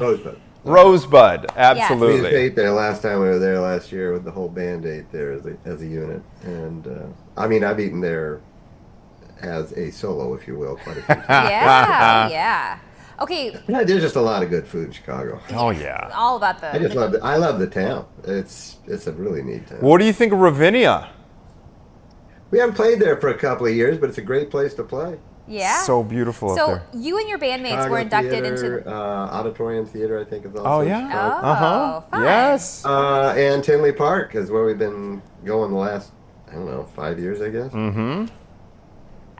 Rosebud, absolutely. We just ate there last time we were there last year with the whole band ate there as a unit. And I mean, I've eaten there as a solo, if you will, quite a few times. Yeah. Okay. Yeah, there's just a lot of good food in Chicago. Oh yeah. All about the. I just love it. I love the town. It's a really neat town. What do you think of Ravinia? We haven't played there for a couple of years, but it's a great place to play. Yeah. So beautiful up there. So you and your bandmates Chicago were inducted Theater, into Auditorium Theater, I think is also. Oh yeah. Oh, fun. Yes. And Tinley Park is where we've been going the last, I don't know, 5 years, I guess. Mm-hmm.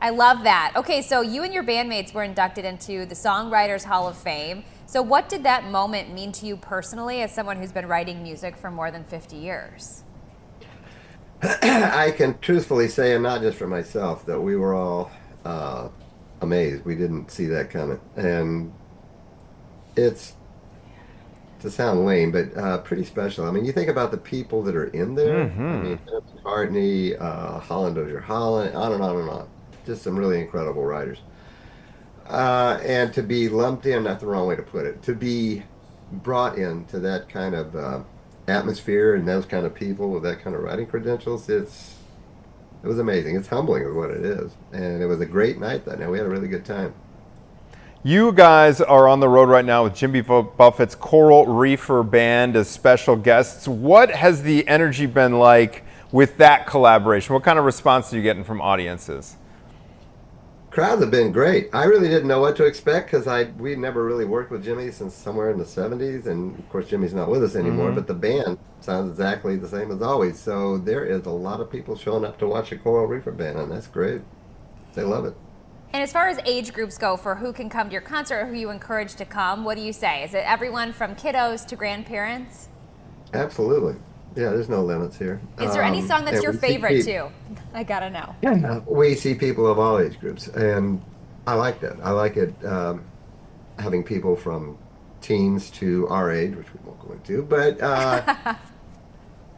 I love that. Okay, so you and your bandmates were inducted into the Songwriters Hall of Fame. So what did that moment mean to you personally as someone who's been writing music for more than 50 years? I can truthfully say, and not just for myself, that we were all amazed. We didn't see that coming. And it's, to sound lame, but pretty special. I mean, you think about the people that are in there. Mm-hmm. I mean, McCartney, Holland Dozier Holland, on and on and on. Just some really incredible writers. And to be lumped in, not the wrong way to put it, to be brought into that kind of atmosphere and those kind of people with that kind of writing credentials, it was amazing. It's humbling is what it is. And it was a great night that night. We had a really good time. You guys are on the road right now with Jimmy Buffett's Coral Reefer Band as special guests. What has the energy been like with that collaboration? What kind of response are you getting from audiences? Crowds have been great. I really didn't know what to expect because we never really worked with Jimmy since somewhere in the 70s, and of course Jimmy's not with us anymore, but the band sounds exactly the same as always. So there is a lot of people showing up to watch the Coral Reefer Band, and that's great. They love it. And as far as age groups go for who can come to your concert or who you encourage to come, what do you say? Is it everyone from kiddos to grandparents? Absolutely. Yeah, there's no limits here. Is there any song that's your favorite too? I gotta know. Yeah, we see people of all age groups, and I like that. I like it having people from teens to our age, which we won't go into, but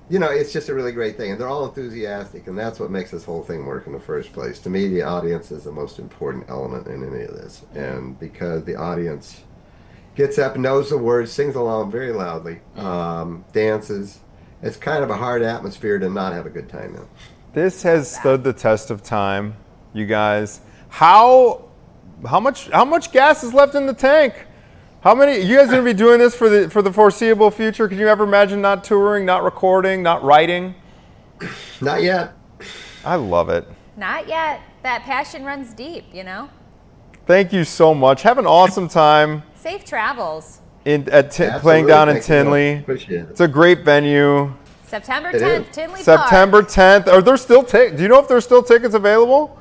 you know, it's just a really great thing, and they're all enthusiastic, and that's what makes this whole thing work in the first place. To me, the audience is the most important element in any of this, and because the audience gets up, knows the words, sings along very loudly, dances. It's kind of a hard atmosphere to not have a good time in. This has stood the test of time, you guys. How much gas is left in the tank? How many? You guys are gonna be doing this for the foreseeable future? Can you ever imagine not touring, not recording, not writing? Not yet. I love it. Not yet. That passion runs deep, you know? Thank you so much. Have an awesome time. Safe travels. Playing down in Tinley. Appreciate it. It's a great venue. September 10th, Tinley Park. September 10th. Are there still tickets? Do you know if there's still tickets available?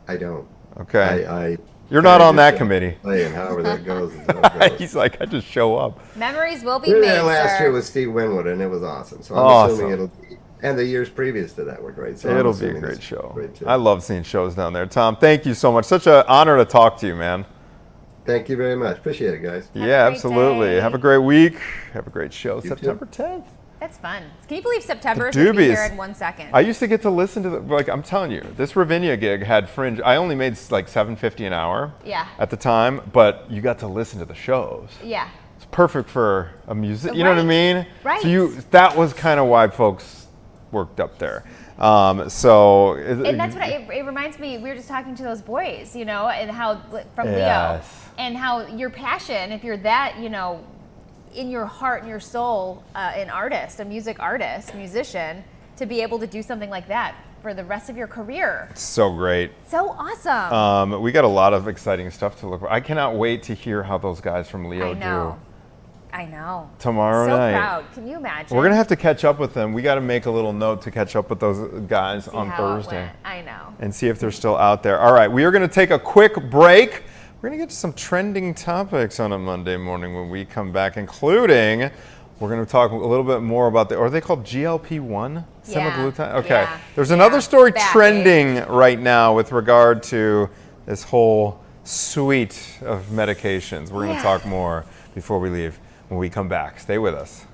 I don't. Okay. You're not on that committee. Playing, however that goes. Is how it goes. He's like, I just show up. Memories will be We were made, there last sir. year with Steve Winwood, and it was awesome. So I'm assuming it'll be, and the years previous to that were great. So It'll be a great show. I love seeing shows down there. Tom, thank you so much. Such an honor to talk to you, man. Thank you very much. Appreciate it, guys. Yeah, absolutely. Have a great week. Have a great show. September 10th. That's fun. Can you believe September is The going to be Doobies. here in 1 second? I used to get to listen to I'm telling you, this Ravinia gig had fringe. I only made like $7.50 an hour at the time, but you got to listen to the shows. Yeah. It's perfect for a music. You know what I mean? Right. So that was kind of why folks worked up there. And that's what it reminds me. We were just talking to those boys, you know, and how from Leo, and how your passion, if you're that, you know, in your heart and your soul, an artist, a music artist, musician, to be able to do something like that for the rest of your career. So great. So awesome. We got a lot of exciting stuff to look for. I cannot wait to hear how those guys from Leo do. I know. Tomorrow night. So proud. Can you imagine? We're going to have to catch up with them. We got to make a little note to catch up with those guys on Thursday. I know. And see if they're still out there. All right, we are going to take a quick break. We're going to get to some trending topics on a Monday morning when we come back, including we're going to talk a little bit more about are they called GLP-1? Semaglutide? Okay. Yeah. There's another story trending right now with regard to this whole suite of medications. We're going to talk more before we leave when we come back. Stay with us.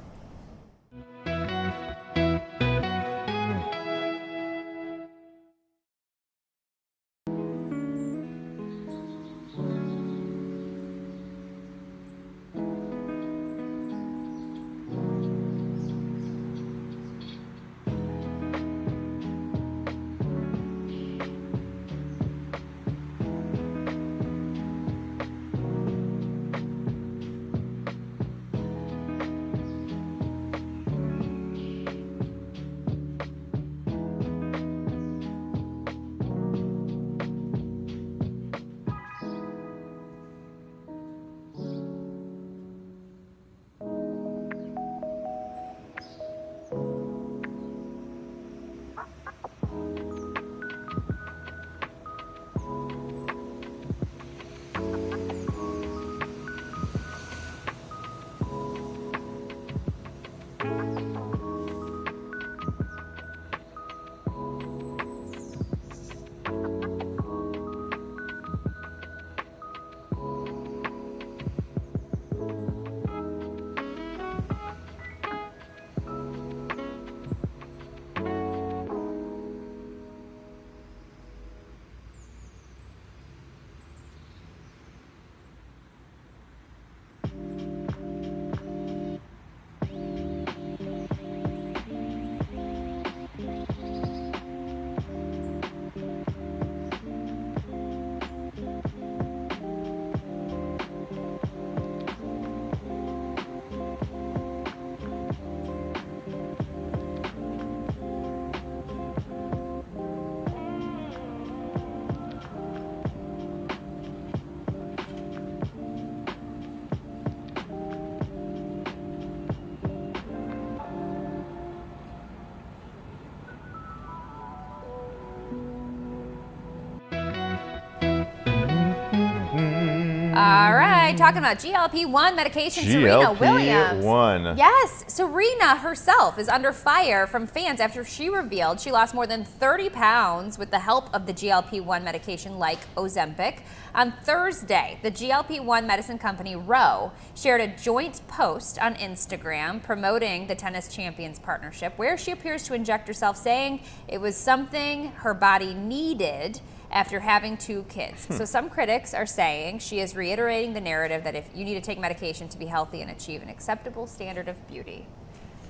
All right, talking about GLP-1 medication, Serena Williams. GLP-1. Yes, Serena herself is under fire from fans after she revealed she lost more than 30 pounds with the help of the GLP-1 medication like Ozempic. On Thursday, the GLP-1 medicine company Ro shared a joint post on Instagram promoting the tennis champions partnership where she appears to inject herself, saying it was something her body needed after having 2 kids. So some critics are saying she is reiterating the narrative that if you need to take medication to be healthy and achieve an acceptable standard of beauty.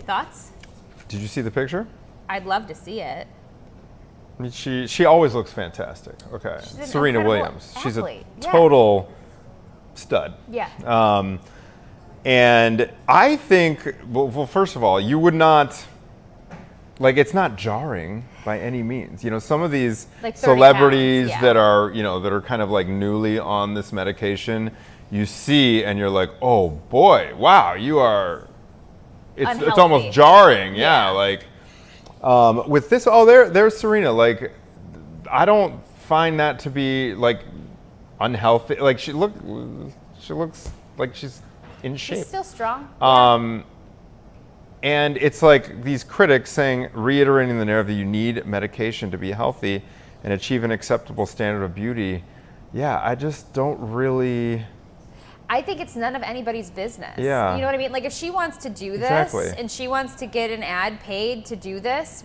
Thoughts? Did you see the picture? I'd love to see it. I mean, she always looks fantastic. Okay, Serena Williams. Athlete. She's a total stud. Yeah. And I think, well, first of all, you would not, like, it's not jarring by any means. You know, some of these like celebrities pounds, that are, you know, that are kind of like newly on this medication, you see and you're like, oh boy, wow, you are, it's almost jarring. Yeah. Like, with this, there's Serena. Like, I don't find that to be like unhealthy. Like she looks like she's in shape. She's still strong. And it's like these critics saying, reiterating the narrative that you need medication to be healthy and achieve an acceptable standard of beauty. Yeah, I just don't really. I think it's none of anybody's business. Yeah. You know what I mean? Like if she wants to do this and she wants to get an ad paid to do this,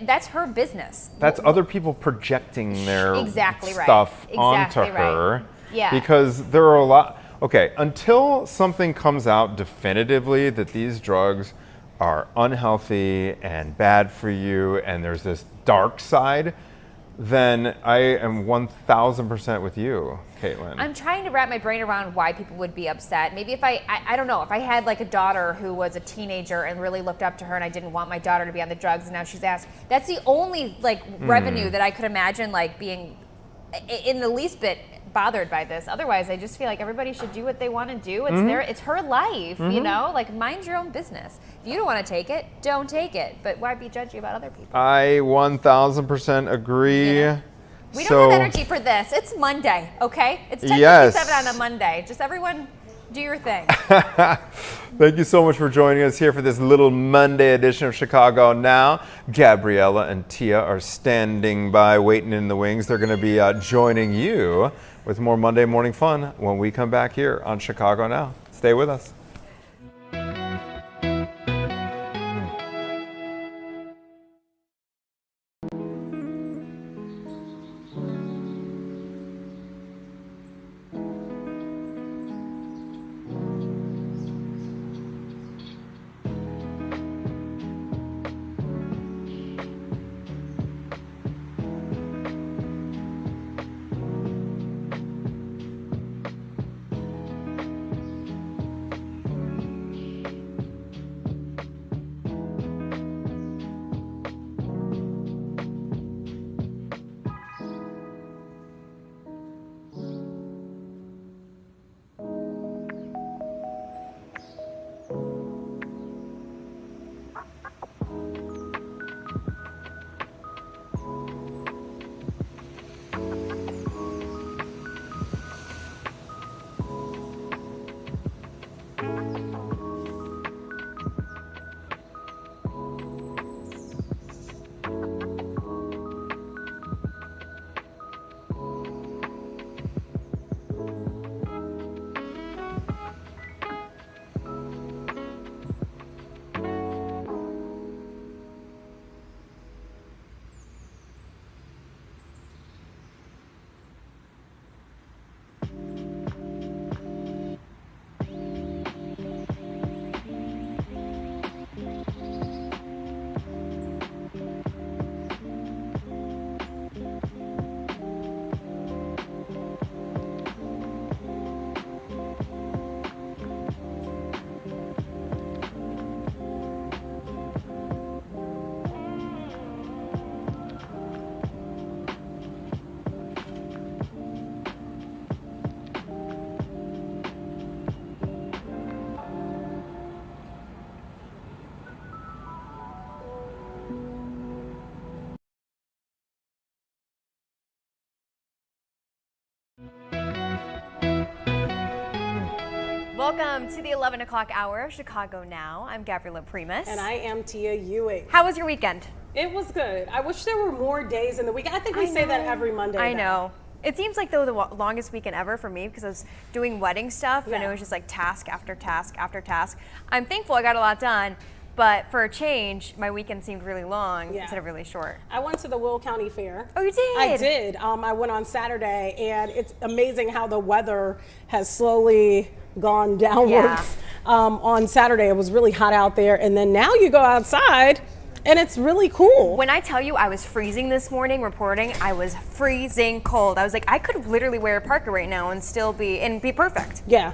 that's her business. That's other people projecting their stuff onto her. Right. Yeah. Because there are a lot. Okay, until something comes out definitively that these drugs are unhealthy and bad for you and there's this dark side, then I am 1,000% with you, Caitlin. I'm trying to wrap my brain around why people would be upset. Maybe if I don't know, if I had like a daughter who was a teenager and really looked up to her and I didn't want my daughter to be on the drugs and now she's asked, that's the only like revenue that I could imagine like being in the least bit bothered by this. Otherwise, I just feel like everybody should do what they want to do. It's it's her life, you know? Like, mind your own business. If you don't want to take it, don't take it. But why be judgy about other people? I 1000% agree. You know? We don't have energy for this. It's Monday, okay? It's 10:57 on a Monday. Just everyone do your thing. Thank you so much for joining us here for this little Monday edition of Chicago Now. Gabriella and Tia are standing by, waiting in the wings. They're going to be joining you with more Monday morning fun when we come back here on Chicago Now. Stay with us. Welcome to the 11 o'clock hour of Chicago Now. I'm Gabriella Primus. And I am Tia Ewing. How was your weekend? It was good. I wish there were more days in the week. I think we say that every Monday. I know. It seems like, though, the longest weekend ever for me because I was doing wedding stuff and it was just like task after task after task. I'm thankful I got a lot done, but for a change, my weekend seemed really long instead of really short. I went to the Will County Fair. Oh, you did? I did. I went on Saturday, and it's amazing how the weather has slowly gone downwards. Yeah. On Saturday, it was really hot out there, and then now you go outside, and it's really cool. When I tell you I was freezing this morning reporting, I was freezing cold. I was like, I could literally wear a parka right now and still be perfect. Yeah.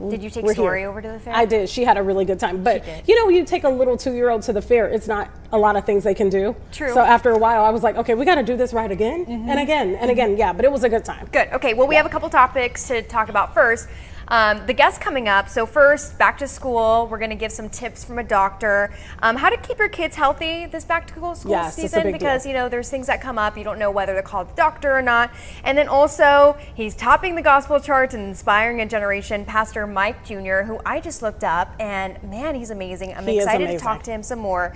Did you take Story over to the fair? I did. She had a really good time. But you know, you take a little 2-year-old to the fair, it's not a lot of things they can do. True. So after a while, I was like, okay, we got to do this right again and again and again. Yeah, but it was a good time. Good. Okay. Well, we have a couple topics to talk about first. The guests coming up. So first, back to school. We're going to give some tips from a doctor. How to keep your kids healthy this back to school season, because you know there's things that come up. You don't know whether to call the doctor or not. And then also, he's topping the gospel charts and inspiring a generation. Pastor Mike Jr., who I just looked up, and man, he's amazing. I'm excited to talk to him some more.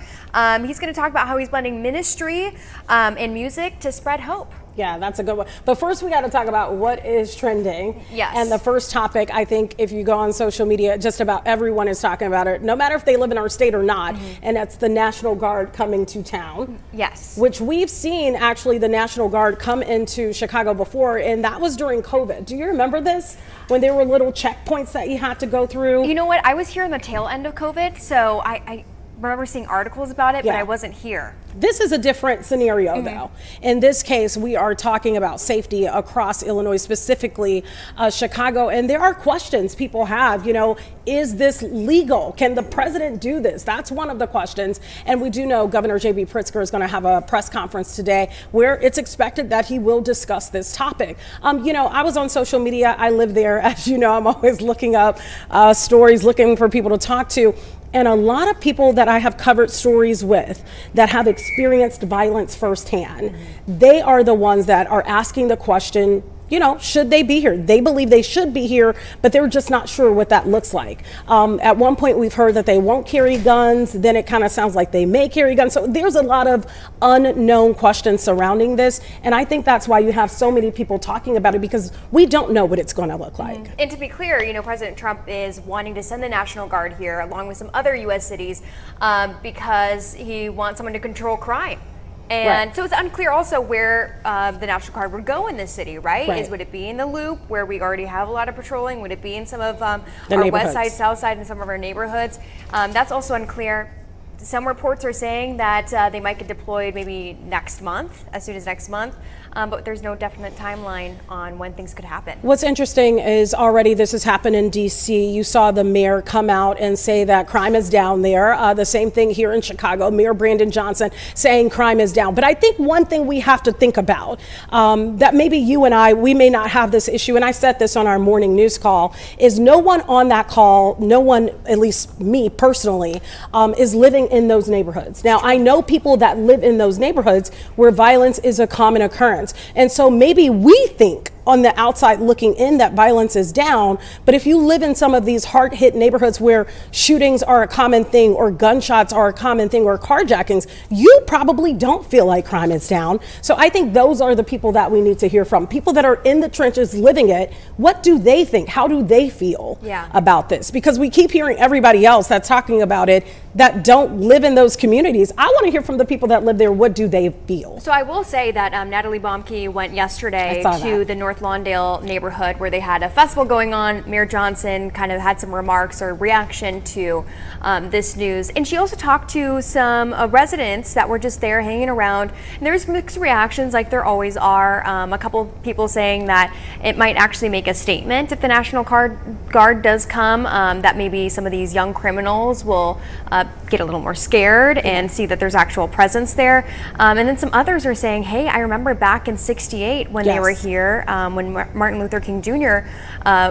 He's going to talk about how he's blending ministry and music to spread hope. Yeah, that's a good one. But first, we got to talk about what is trending. Yes. And the first topic, I think, if you go on social media, just about everyone is talking about it, no matter if they live in our state or not. And that's the National Guard coming to town. Yes. Which we've seen, actually, the National Guard come into Chicago before, and that was during COVID. Do you remember this? When there were little checkpoints that you had to go through? You know what? I was here on the tail end of COVID, so I remember seeing articles about it, but I wasn't here. This is a different scenario, though. In this case, we are talking about safety across Illinois, specifically Chicago. And there are questions people have, is this legal? Can the president do this? That's one of the questions. And we do know Governor J.B. Pritzker is going to have a press conference today where it's expected that he will discuss this topic. I was on social media. I live there. As you know, I'm always looking up stories, looking for people to talk to. And a lot of people that I have covered stories with that have experienced violence firsthand, they are the ones that are asking the question, should they be here? They believe they should be here, but they're just not sure what that looks like. At one point, we've heard that they won't carry guns. Then it kind of sounds like they may carry guns. So there's a lot of unknown questions surrounding this. And I think that's why you have so many people talking about it, because we don't know what it's going to look like. And to be clear, President Trump is wanting to send the National Guard here along with some other U.S. cities because he wants someone to control crime. And so it's unclear also where the National Guard would go in this city, right? Would it be in the Loop, where we already have a lot of patrolling? Would it be in some of our west side, south side, and some of our neighborhoods? That's also unclear. Some reports are saying that they might get deployed maybe next month, as soon as next month. But there's no definite timeline on when things could happen. What's interesting is already this has happened in D.C. You saw the mayor come out and say that crime is down there. The same thing here in Chicago, Mayor Brandon Johnson saying crime is down. But I think one thing we have to think about, that maybe you and I, we may not have this issue, and I said this on our morning news call, is no one on that call, no one, at least me personally, is living in those neighborhoods. Now, I know people that live in those neighborhoods where violence is a common occurrence. And so maybe we think on the outside looking in that violence is down, but if you live in some of these hard-hit neighborhoods where shootings are a common thing, or gunshots are a common thing, or carjackings, you probably don't feel like crime is down. So I think those are the people that we need to hear from. People that are in the trenches living it, what do they think? How do they feel about this? Because we keep hearing everybody else that's talking about it that don't live in those communities. I want to hear from the people that live there. What do they feel? So I will say that Natalie Baumke went yesterday to the North Lawndale neighborhood where they had a festival going on. Mayor Johnson kind of had some remarks or reaction to this news. And she also talked to some residents that were just there hanging around. And there's mixed reactions like there always are. A couple people saying that it might actually make a statement if the National Guard does come, that maybe some of these young criminals will get a little more scared and see that there's actual presence there. And then some others are saying, hey, I remember back in '68 when they were here, when Martin Luther King Jr.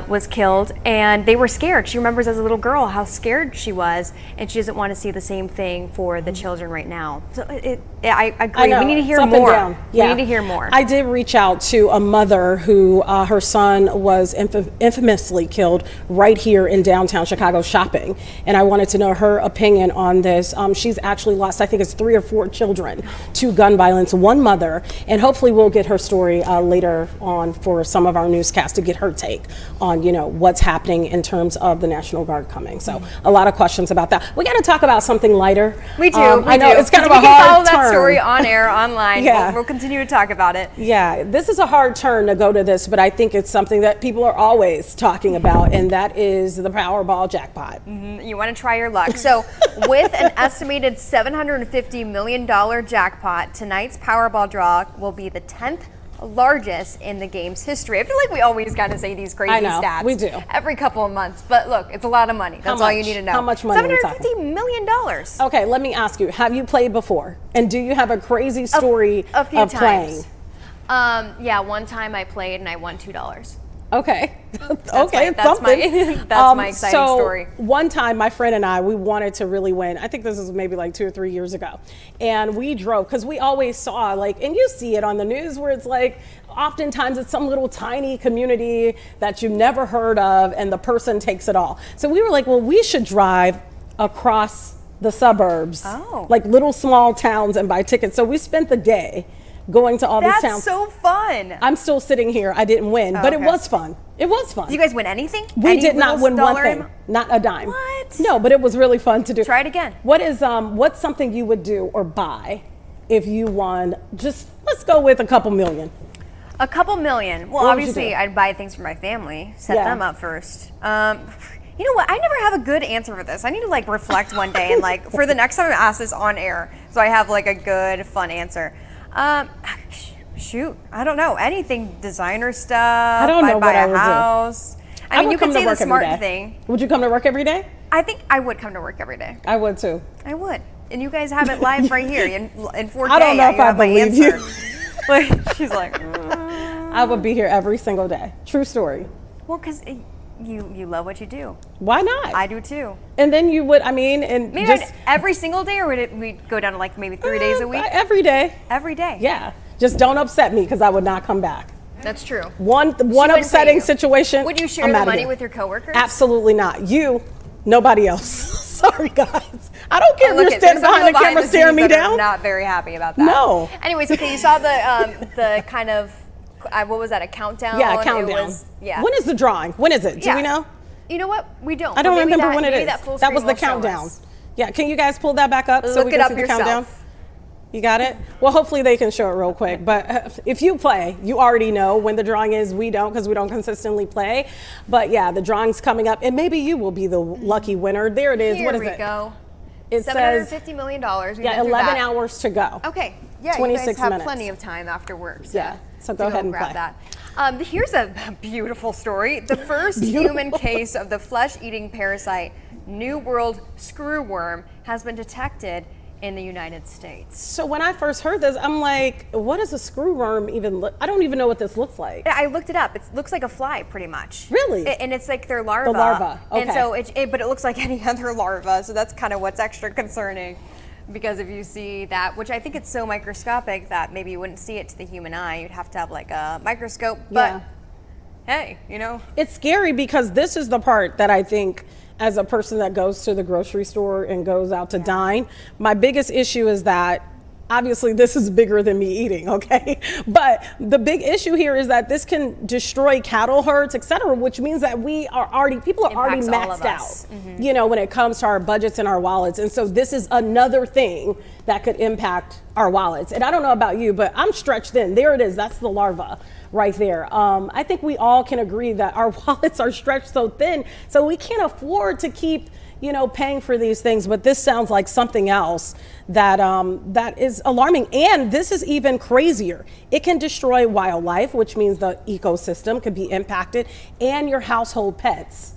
Was killed, and they were scared. She remembers as a little girl how scared she was, and she doesn't want to see the same thing for the children right now. So I agree. We need to hear more. We need to hear more. I did reach out to a mother who her son was infamously killed right here in downtown Chicago shopping, and I wanted to know her opinion on this. She's actually lost, I think it's 3 or 4 children to gun violence, one mother, and hopefully we'll get her story later on for some of our newscasts to get her take on, what's happening in terms of the National Guard coming. So a lot of questions about that. We got to talk about something lighter. We do. I know it's kind of a hard turn. We can follow that story on air, online. We'll continue to talk about it. Yeah, this is a hard turn to go to this, but I think it's something that people are always talking about, and that is the Powerball jackpot. You want to try your luck. So with an estimated $750 million jackpot, tonight's Powerball draw will be the 10th largest in the game's history. I feel like we always got to say these crazy stats. We do. Every couple of months. But look, it's a lot of money. That's all you need to know. How much money? $750 million. Okay, let me ask you, have you played before? And do you have a crazy story a few of times. playing? Yeah, one time I played and I won $2. Okay. That's my exciting story. One time, my friend and I, we wanted to really win. I think this was maybe like 2 or 3 years ago. And we drove, because we always saw, and you see it on the news where it's oftentimes it's some little tiny community that you've never heard of and the person takes it all. So we were like, well, we should drive across the suburbs, like little small towns, and buy tickets. So we spent the day going to all these towns. That's so fun. I'm still sitting here. I didn't win, but it was fun. It was fun. Did you guys win anything? We did not win one thing. Not a dime. What? No, but it was really fun to do. Try it again. What's something you would do or buy if you won? Just let's go with a couple million. A couple million. Well, obviously, I'd buy things for my family, set them up first. You know what? I never have a good answer for this. I need to like reflect one day and like for the next time I ask this on air, so I have like a good, fun answer. Shoot, I don't know. Anything designer stuff. I don't know what I would house. do. I mean, you could say the smart thing. Would you come to work every day? I think I would come to work every day. I would too. I would. And you guys have it live right here in 4K. I don't know if I believe you. Like, she's like, I would be here every single day. True story. Well, because you love what you do. Why not? I do too. And then you would, I mean, and maybe just every single day, or would we go down to like maybe 3 days a week? Every day. Every day. Yeah. Just don't upset me because I would not come back. That's true. One upsetting situation. Would you share the money with your coworkers? Absolutely not. You, nobody else. Sorry, guys. I don't care if you're standing behind the camera staring me down. I'm not very happy about that. No. Anyways, okay, you saw the kind of, what was that, a countdown? Yeah, a countdown. Yeah. When is the drawing? When is it? Do we know? You know what? We don't. I don't remember when it is. That was the countdown. Yeah, can you guys pull that back up so we can see the countdown? You got it? Well, hopefully they can show it real quick. But if you play, you already know when the drawing is. We don't, because we don't consistently play. But yeah, the drawing's coming up, and maybe you will be the lucky winner. There it is. What is it? Here we go. It says $750 million. Yeah, 11 hours to go. Okay. Yeah, 26 you guys have minutes. plenty of time after work. So yeah. So go ahead and grab play. that. Here's a beautiful story. The first human case of the flesh-eating parasite New World screwworm has been detected in the United States. So when I first heard this, I'm like, what does a screwworm even look? I don't even know what this looks like. I looked it up. It looks like a fly, pretty much. Really? And it's like their larva. The larva. Okay. And so, but it looks like any other larva. So that's kind of what's extra concerning. Because if you see that, which I think it's so microscopic that maybe you wouldn't see it to the human eye, you'd have to have like a microscope. But hey, you know. It's scary because this is the part that I think, as a person that goes to the grocery store and goes out to dine, my biggest issue is that obviously this is bigger than me eating, okay? But the big issue here is that this can destroy cattle herds, et cetera, which means that people are already maxed out, you know, when it comes to our budgets and our wallets. And so this is another thing that could impact our wallets. And I don't know about you, but I'm stretched thin. There it is. That's the larva right there. I think we all can agree that our wallets are stretched so thin, so we can't afford to keep, you know, paying for these things. But this sounds like something else that that is alarming. And this is even crazier. It can destroy wildlife, which means the ecosystem could be impacted, and your household pets,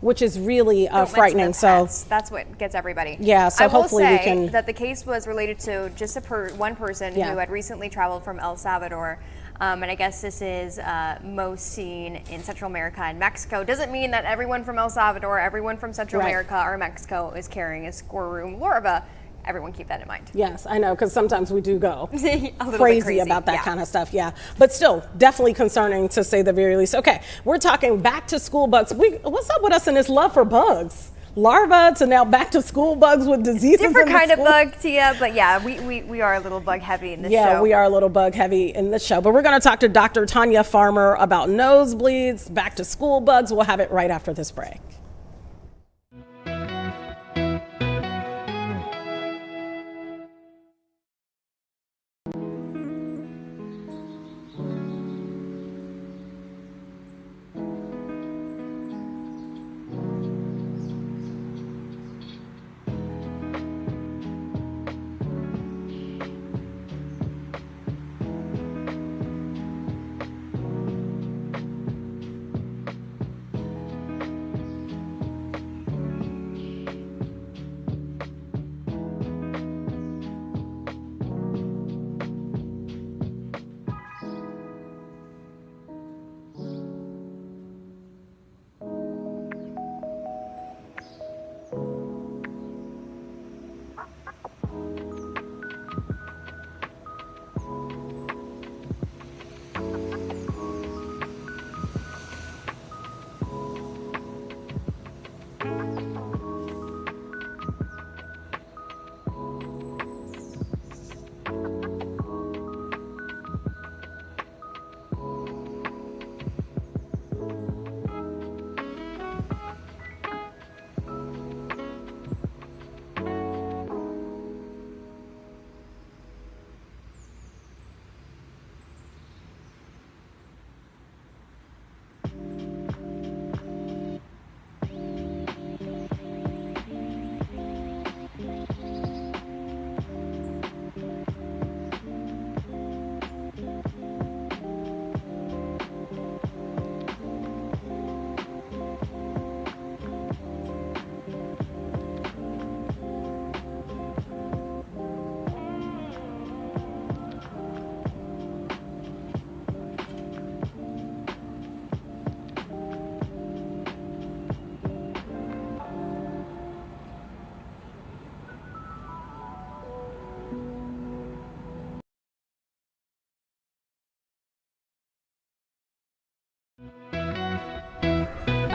which is really frightening. So that's what gets everybody. Yeah. So hopefully we can. That the case was related to just one person who had recently traveled from El Salvador. And I guess this is most seen in Central America and Mexico. Doesn't mean that everyone from El Salvador, everyone from Central America or Mexico is carrying a screwworm larva. Everyone keep that in mind. Yes, I know, because sometimes we do go crazy about that kind of stuff. Yeah, but still, definitely concerning to say the very least. Okay, we're talking back to school bugs. What's up with us in this love for bugs? Larva to now back to school bugs with diseases. Different kind of bug, Tia, but yeah, we are a little bug heavy in this show. Yeah, we are a little bug heavy in this show. But we're going to talk to Dr. Tanya Farmer about nosebleeds, back to school bugs. We'll have it right after this break.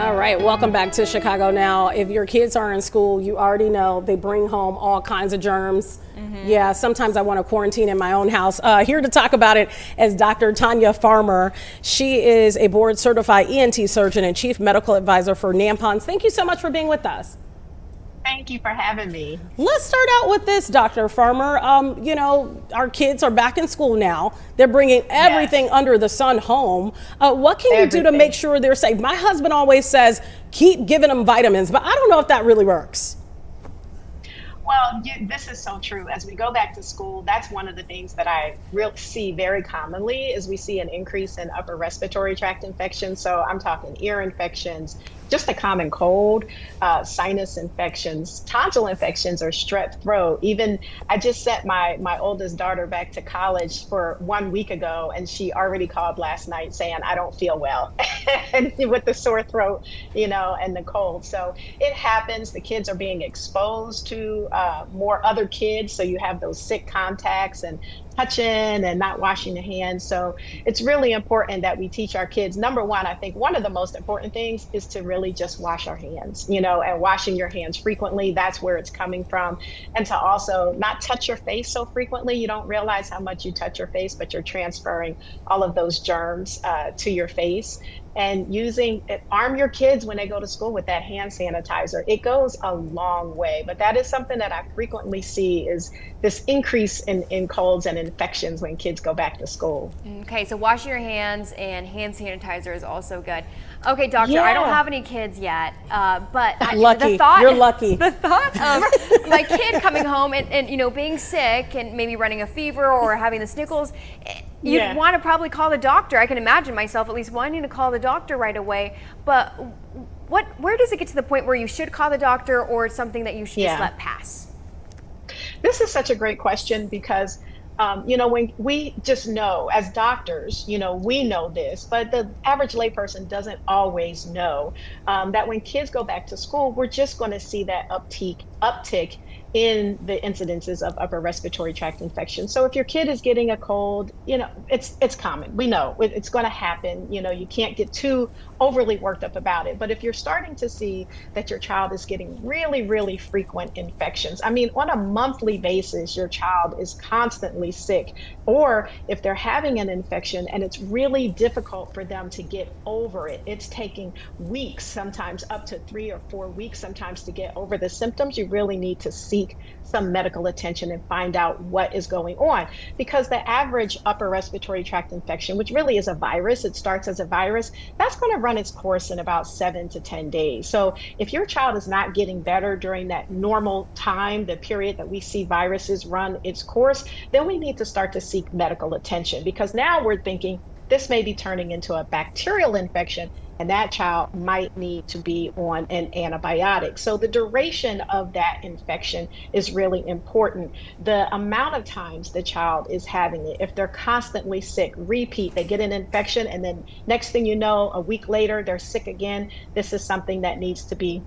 All right, welcome back to Chicago Now. If your kids are in school, you already know they bring home all kinds of germs. Yeah, sometimes I want to quarantine in my own house. Here to talk about it is Dr. Tanya Farmer. She is a board certified ENT surgeon and chief medical advisor for NAMPONS. Thank you so much for being with us. Thank you for having me. Let's start out with this, Dr. Farmer. You know, our kids are back in school now. They're bringing everything under the sun home. What can you do to make sure they're safe? My husband always says, keep giving them vitamins, but I don't know if that really works. Well, this is so true. As we go back to school, that's one of the things that I see very commonly is we see an increase in upper respiratory tract infections. So I'm talking ear infections, just a common cold, sinus infections, tonsil infections, or strep throat. Even I just sent my oldest daughter back to college for 1 week ago, and she already called last night saying, I don't feel well, and with the sore throat, you know, and the cold. So it happens. The kids are being exposed to more other kids. So you have those sick contacts and touching and not washing the hands. So it's really important that we teach our kids. Number one, I think one of the most important things is to really just wash our hands, you know, and washing your hands frequently. That's where it's coming from. And to also not touch your face so frequently. You don't realize how much you touch your face, but you're transferring all of those germs to your face. And arm your kids when they go to school with that hand sanitizer. It goes a long way, but that is something that I frequently see is this increase in colds and infections when kids go back to school. Okay, so washing your hands and hand sanitizer is also good. Okay, doctor, I don't have any kids yet, but you're lucky. The thought of my kid coming home and you know being sick and maybe running a fever or having the sniffles, you'd want to probably call the doctor. I can imagine myself at least wanting to call the doctor right away. But where does it get to the point where you should call the doctor, or it's something that you should just let pass? This is such a great question because you know, when we just know as doctors, you know, we know this, but the average layperson doesn't always know that when kids go back to school, we're just going to see that uptick in the incidences of upper respiratory tract infections. So if your kid is getting a cold, you know, it's common. We know it's going to happen. You know, you can't get too overly worked up about it. But if you're starting to see that your child is getting really, really frequent infections, I mean, on a monthly basis, your child is constantly sick, or if they're having an infection and it's really difficult for them to get over it, it's taking weeks, sometimes up to 3 or 4 weeks sometimes to get over the symptoms, you really need to seek some medical attention and find out what is going on. Because the average upper respiratory tract infection, which really is a virus, it starts as a virus, that's going to run its course in about 7 to 10 days. So if your child is not getting better during that normal time, the period that we see viruses run its course, then we need to start to seek medical attention, because now we're thinking this may be turning into a bacterial infection, and that child might need to be on an antibiotic. So the duration of that infection is really important. The amount of times the child is having it, if they're constantly sick, repeat, they get an infection, and then next thing you know, a week later, they're sick again, this is something that needs to be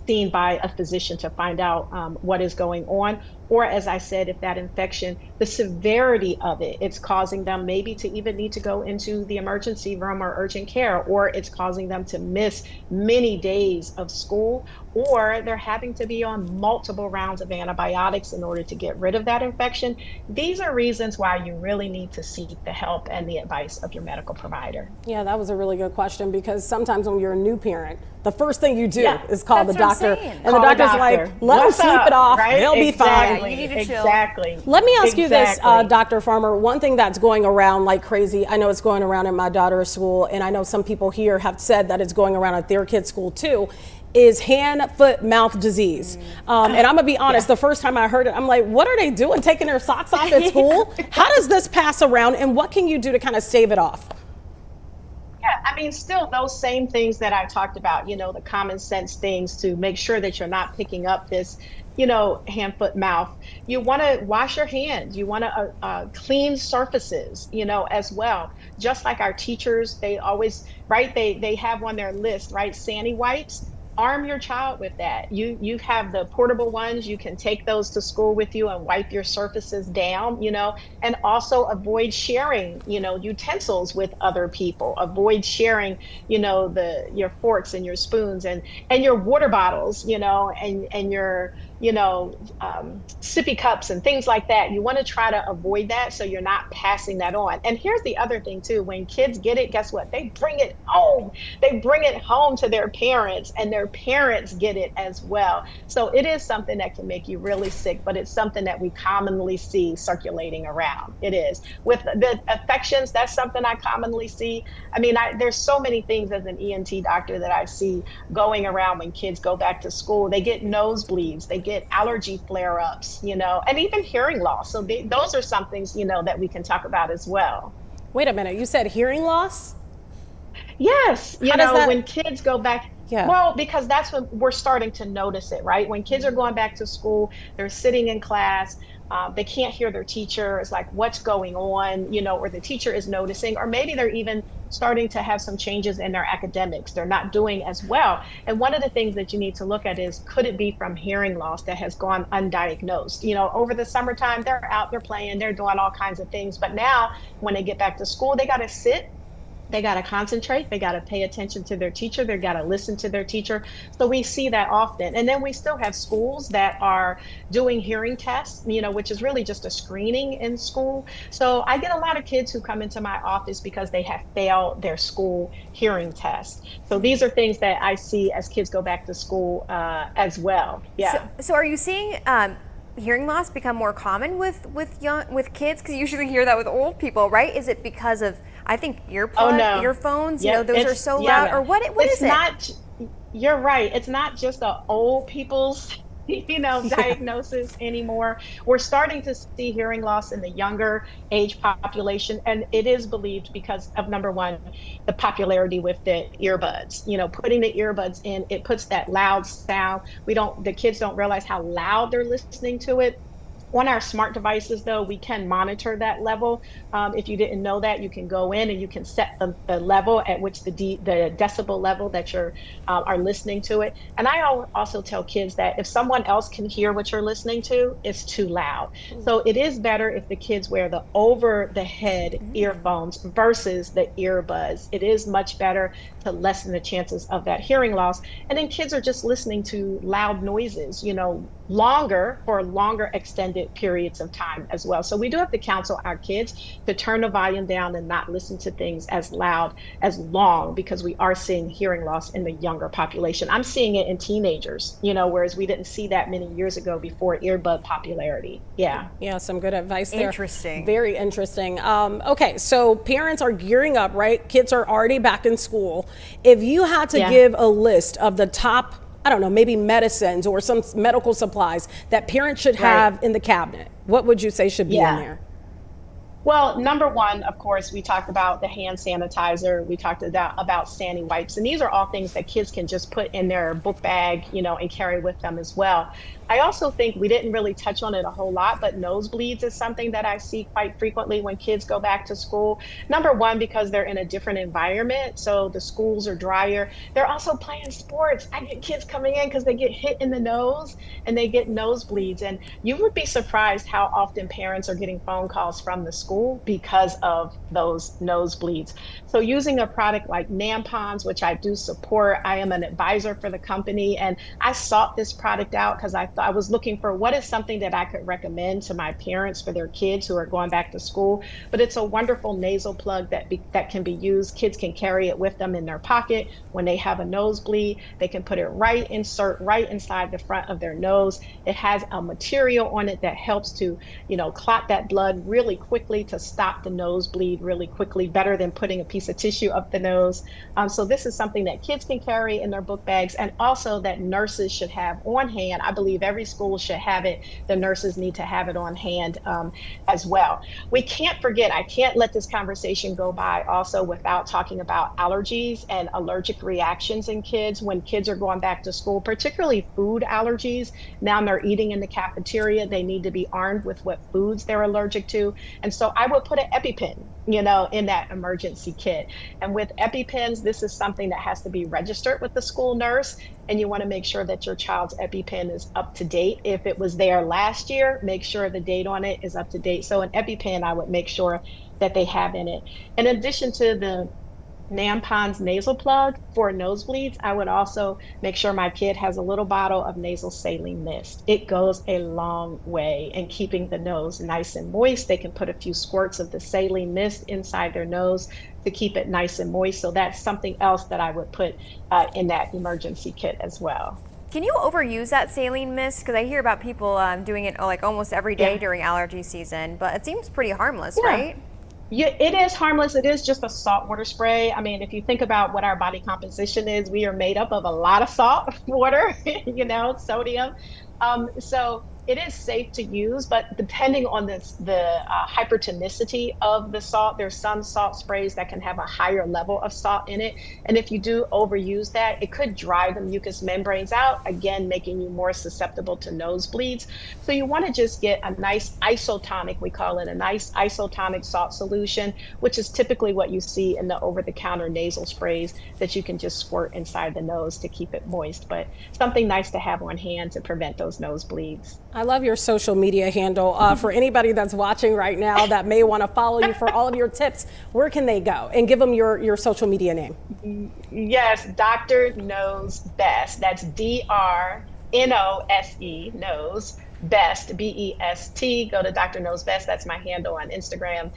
seen by a physician to find out what is going on. Or as I said, if that infection, the severity of it, it's causing them maybe to even need to go into the emergency room or urgent care, or it's causing them to miss many days of school, or they're having to be on multiple rounds of antibiotics in order to get rid of that infection. These are reasons why you really need to seek the help and the advice of your medical provider. Yeah, that was a really good question, because sometimes when you're a new parent, the first thing you do is call the doctor, and the doctor's like, let them sleep it off, they'll be fine. You need to chill. Exactly. Let me ask you this, Dr. Farmer. One thing that's going around like crazy, I know it's going around at my daughter's school, and I know some people here have said that it's going around at their kids' school too, is hand, foot, mouth disease. And I'm gonna be honest, the first time I heard it, I'm like, what are they doing, taking their socks off at school? How does this pass around, and what can you do to kind of stave it off? Yeah, I mean, still those same things that I talked about, you know, the common sense things to make sure that you're not picking up this, you know, hand, foot, mouth. You want to wash your hands. You want to clean surfaces, you know, as well. Just like our teachers, they always, right, they have on their list, right, Sandy wipes. arm your child with that. You have the portable ones. You can take those to school with you and wipe your surfaces down, and also avoid sharing, utensils with other people. Avoid sharing, your forks and your spoons and your water bottles, and your sippy cups and things like that. You want to try to avoid that so you're not passing that on. And here's the other thing too: when kids get it, guess what? They bring it home. They bring it home to their parents, and their parents get it as well. So it is something that can make you really sick, but it's something that we commonly see circulating around. It is. With the affections, that's something I commonly see. I mean, there's so many things as an ENT doctor that I see going around when kids go back to school. They get nosebleeds, they get allergy flare-ups, and even hearing loss. So those are some things, that we can talk about as well. Wait a minute, you said hearing loss? Yes, when kids go back, well, because that's when we're starting to notice it, right? When kids are going back to school, they're sitting in class, they can't hear their teacher. It's like, what's going on, or the teacher is noticing, or maybe they're even starting to have some changes in their academics. They're not doing as well. And one of the things that you need to look at is, could it be from hearing loss that has gone undiagnosed? Over the summertime, they're out, they're playing, they're doing all kinds of things. But now when they get back to school, they got to sit, they got to concentrate, they got to pay attention to their teacher, they got to listen to their teacher. So we see that often. And then we still have schools that are doing hearing tests, which is really just a screening in school. So I get a lot of kids who come into my office because they have failed their school hearing test. So these are things that I see as kids go back to school as well. Yeah. So are you seeing hearing loss become more common with kids? Because you usually hear that with old people, right? Is it because of, I think, earphones? Those are so loud. Or what is it? You're right. It's not just the old people's diagnosis anymore. We're starting to see hearing loss in the younger age population, and it is believed because of, number one, the popularity with the earbuds. Putting the earbuds in, it puts that loud sound. The kids don't realize how loud they're listening to it. On our smart devices, though, we can monitor that level. If you didn't know that, you can go in and you can set the level at which the decibel level that you're are listening to it. And I also tell kids that if someone else can hear what you're listening to, it's too loud. So it is better if the kids wear the over-the-head earphones versus the earbuds. It is much better to lessen the chances of that hearing loss. And then kids are just listening to loud noises, for longer extended periods of time as well. So we do have to counsel our kids to turn the volume down and not listen to things as loud as long, because we are seeing hearing loss in the younger population. I'm seeing it in teenagers, whereas we didn't see that many years ago before earbud popularity. Yeah, some good advice there. Interesting. Very interesting. Okay, so parents are gearing up, right? Kids are already back in school. If you had to give a list of the top, I don't know, maybe medicines or some medical supplies that parents should have in the cabinet, what would you say should be in there? Well, number one, of course, we talked about the hand sanitizer. We talked about Sandy wipes. And these are all things that kids can just put in their book bag, and carry with them as well. I also think we didn't really touch on it a whole lot, but nosebleeds is something that I see quite frequently when kids go back to school. Number one, because they're in a different environment, so the schools are drier. They're also playing sports. I get kids coming in because they get hit in the nose and they get nosebleeds. And you would be surprised how often parents are getting phone calls from the school because of those nosebleeds. So using a product like Nampons, which I do support, I am an advisor for the company, and I sought this product out because I was looking for what is something that I could recommend to my parents for their kids who are going back to school. But it's a wonderful nasal plug that can be used. Kids can carry it with them in their pocket. When they have a nosebleed, they can put it insert right inside the front of their nose. It has a material on it that helps to, clot that blood really quickly to stop the nosebleed really quickly, better than putting a piece of tissue up the nose. So this is something that kids can carry in their book bags, and also that nurses should have on hand. I believe every school should have it. The nurses need to have it on hand as well. We can't forget, I can't let this conversation go by also without talking about allergies and allergic reactions in kids when kids are going back to school, particularly food allergies. Now they're eating in the cafeteria. They need to be armed with what foods they're allergic to. And so I would put an EpiPen in that emergency kit. And with EpiPens, this is something that has to be registered with the school nurse. And you want to make sure that your child's EpiPen is up to date. If it was there last year, make sure the date on it is up to date. So an EpiPen, I would make sure that they have in it. In addition to the Nampons nasal plug for nosebleeds, I would also make sure my kid has a little bottle of nasal saline mist. It goes a long way in keeping the nose nice and moist. They can put a few squirts of the saline mist inside their nose to keep it nice and moist. So that's something else that I would put in that emergency kit as well. Can you overuse that saline mist? Because I hear about people doing it like almost every day during allergy season, but it seems pretty harmless, right? Yeah, it is harmless. It is just a saltwater spray. I mean, if you think about what our body composition is, we are made up of a lot of salt water, sodium. So it is safe to use, but depending on the hypertonicity of the salt, there's some salt sprays that can have a higher level of salt in it. And if you do overuse that, it could dry the mucous membranes out, again, making you more susceptible to nosebleeds. So you want to just get a nice isotonic, we call it a nice isotonic salt solution, which is typically what you see in the over-the-counter nasal sprays that you can just squirt inside the nose to keep it moist. But something nice to have on hand to prevent those nosebleeds. I love your social media handle. For anybody that's watching right now that may want to follow you for all of your tips, where can they go? And give them your social media name. Yes, Dr. Knows Best. That's DRNOSE, knows best, BEST. Go to Dr. Knows Best. That's my handle on Instagram,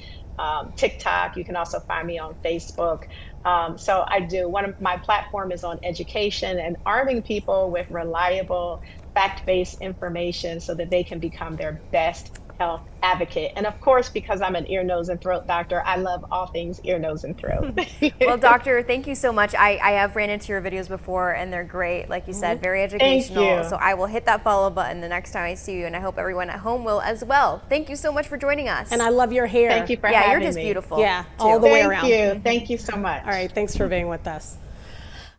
TikTok. You can also find me on Facebook. So I do. One of my platform is on education and arming people with reliable, fact-based information so that they can become their best health advocate. And of course, because I'm an ear, nose, and throat doctor, I love all things ear, nose, and throat. Well, doctor, thank you so much. I have ran into your videos before and they're great. Like you said, very educational. Thank you. So I will hit that follow button the next time I see you, and I hope everyone at home will as well. Thank you so much for joining us. And I love your hair. Thank you for having me. Yeah, you're just beautiful. Yeah, all the way around. Thank you. Thank you so much. All right, thanks for being with us.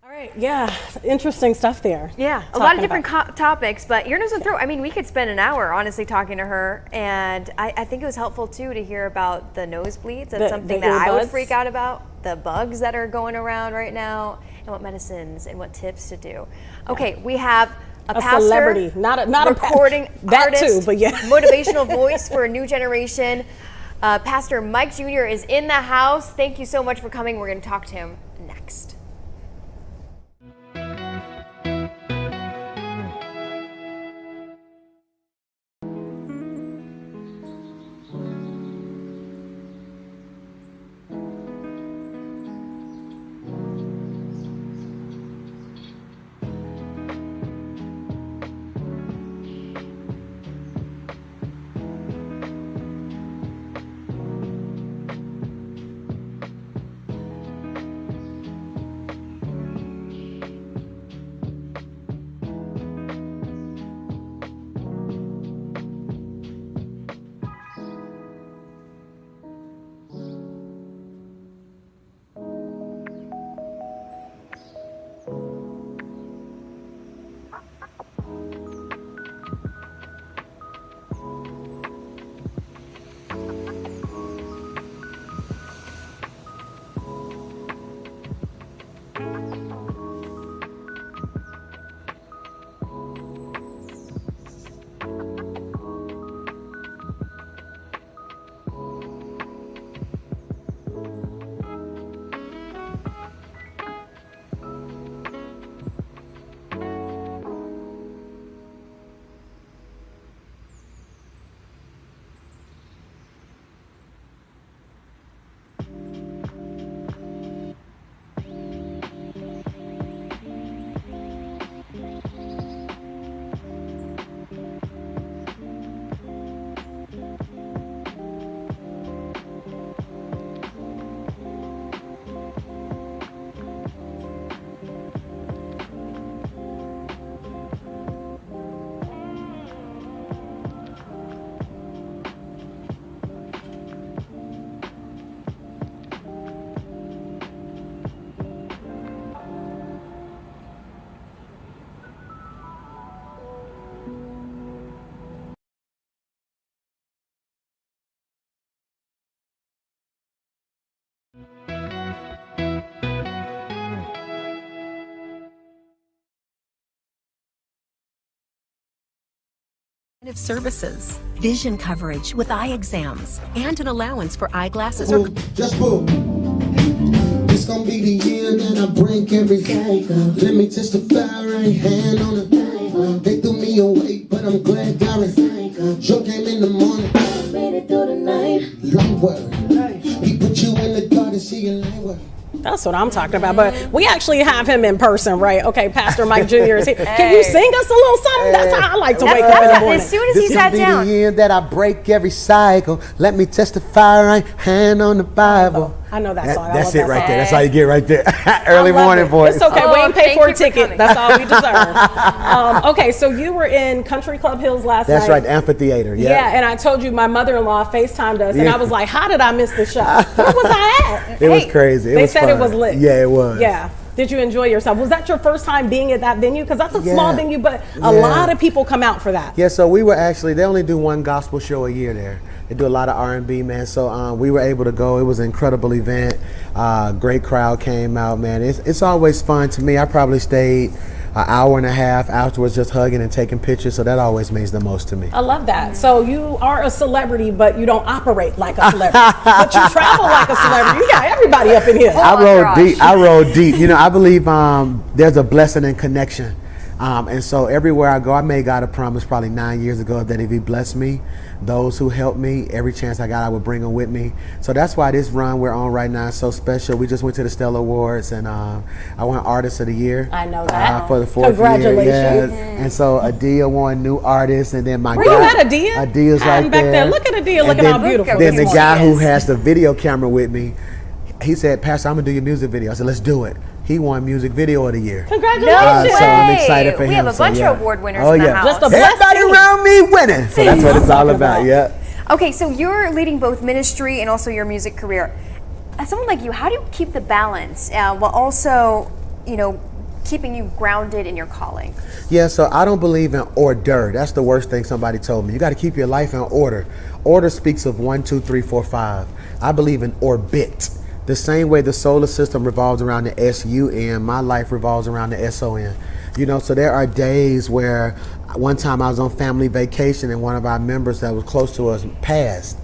All right, yeah, interesting stuff there. Yeah, a lot of different topics, but ear, nose, and throat. I mean, we could spend an hour honestly talking to her, and I think it was helpful too to hear about the nosebleeds. That's something that I would freak out about. The bugs that are going around right now, and what medicines and what tips to do. Okay, we have a pastor, celebrity, not a recording that artist, too, but yeah, motivational voice for a new generation. Pastor Mike Jr. is in the house. Thank you so much for coming. We're going to talk to him next. Services, vision coverage with eye exams, and an allowance for eyeglasses Just boom. It's gonna be the year that I break everything. Let me testify right hand on the Bible. They threw me away, but I'm glad Gareth. Joe came in the morning. Made it through the night. Light work. He put you in the garden, see your light work. That's what I'm talking about. But we actually have him in person, right? Okay, Pastor Mike Jr. is here. Can you sing us a little something? That's how I like to wake up in the morning. As soon as he sat down. This is the year that I break every cycle. Let me testify right hand on the Bible. I know that song. That's it right there. That's all you get right there. Early morning voice. It's okay. We ain't paid for a ticket. That's all we deserve. Okay, so you were in Country Club Hills last night. That's right, the amphitheater. Yeah, and I told you my mother-in-law FaceTimed us, and I was like, how did I miss the show? Where was I at? It was crazy. They said it was lit. Yeah, it was. Yeah. Did you enjoy yourself? Was that your first time being at that venue? Because that's a small venue, but a lot of people come out for that. Yeah, so we were actually, they only do one gospel show a year there. They do a lot of R&B, man. So we were able to go. It was an incredible event. Great crowd came out, man. It's always fun to me. I probably stayed an hour and a half afterwards just hugging and taking pictures. So that always means the most to me. I love that. So you are a celebrity, but you don't operate like a celebrity. But you travel like a celebrity. You got everybody up in here. I roll deep. You know, I believe there's a blessing and connection. And so everywhere I go, I made God a promise probably 9 years ago that if he blessed me, those who helped me, every chance I got, I would bring them with me. So that's why this run we're on right now is so special. We just went to the Stellar Awards, and I won Artist of the Year. I know that. For the fourth year. Congratulations. And so Adia won New Artist, and then my Where guy. you at, Adia? Adia's right back there. Look at Adia, looking all beautiful. Then the guy who has the video camera with me, he said, Pastor, I'm going to do your music video. I said, let's do it. He won Music Video of the Year. Congratulations. So I'm excited for him. We have a bunch of award winners in the house. Just a everybody around me winning. So that's what it's all about, yeah. Okay, so you're leading both ministry and also your music career. As someone like you, how do you keep the balance while also, keeping you grounded in your calling? Yeah, so I don't believe in order. That's the worst thing somebody told me. You got to keep your life in order. Order speaks of 1, 2, 3, 4, 5. I believe in orbit. The same way the solar system revolves around the S-U-N, my life revolves around the S-O-N. So there are days where one time I was on family vacation and one of our members that was close to us passed.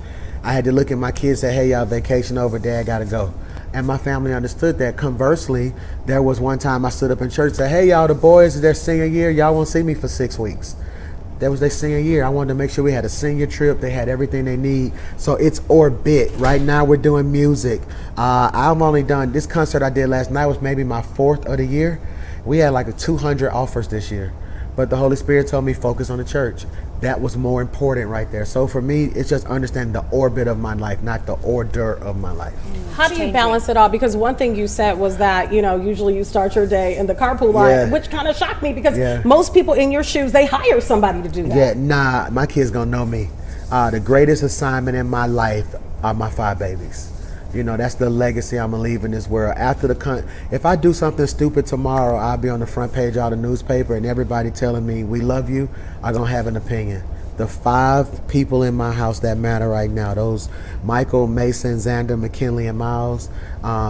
I had to look at my kids and say, hey, y'all, vacation over, Dad gotta go. And my family understood that. Conversely, there was one time I stood up in church and said, hey, y'all, the boys, it's their senior year, y'all won't see me for 6 weeks. That was their senior year. I wanted to make sure we had a senior trip. They had everything they need. So it's orbit. Right now we're doing music. I'm only done, this concert I did last night was maybe my 4th of the year. We had like 200 offers this year. But the Holy Spirit told me focus on the church. That was more important right there. So for me, it's just understanding the orbit of my life, not the order of my life. How do you balance it all? Because one thing you said was that, usually you start your day in the carpool line, which kind of shocked me because most people in your shoes, they hire somebody to do that. Yeah, nah, my kids gonna know me. The greatest assignment in my life are my 5 babies. That's the legacy I'm gonna leave in this world. If I do something stupid tomorrow, I'll be on the front page of the newspaper and everybody telling me we love you are gonna have an opinion. The 5 people in my house that matter right now, those Michael, Mason, Xander, McKinley, and Miles,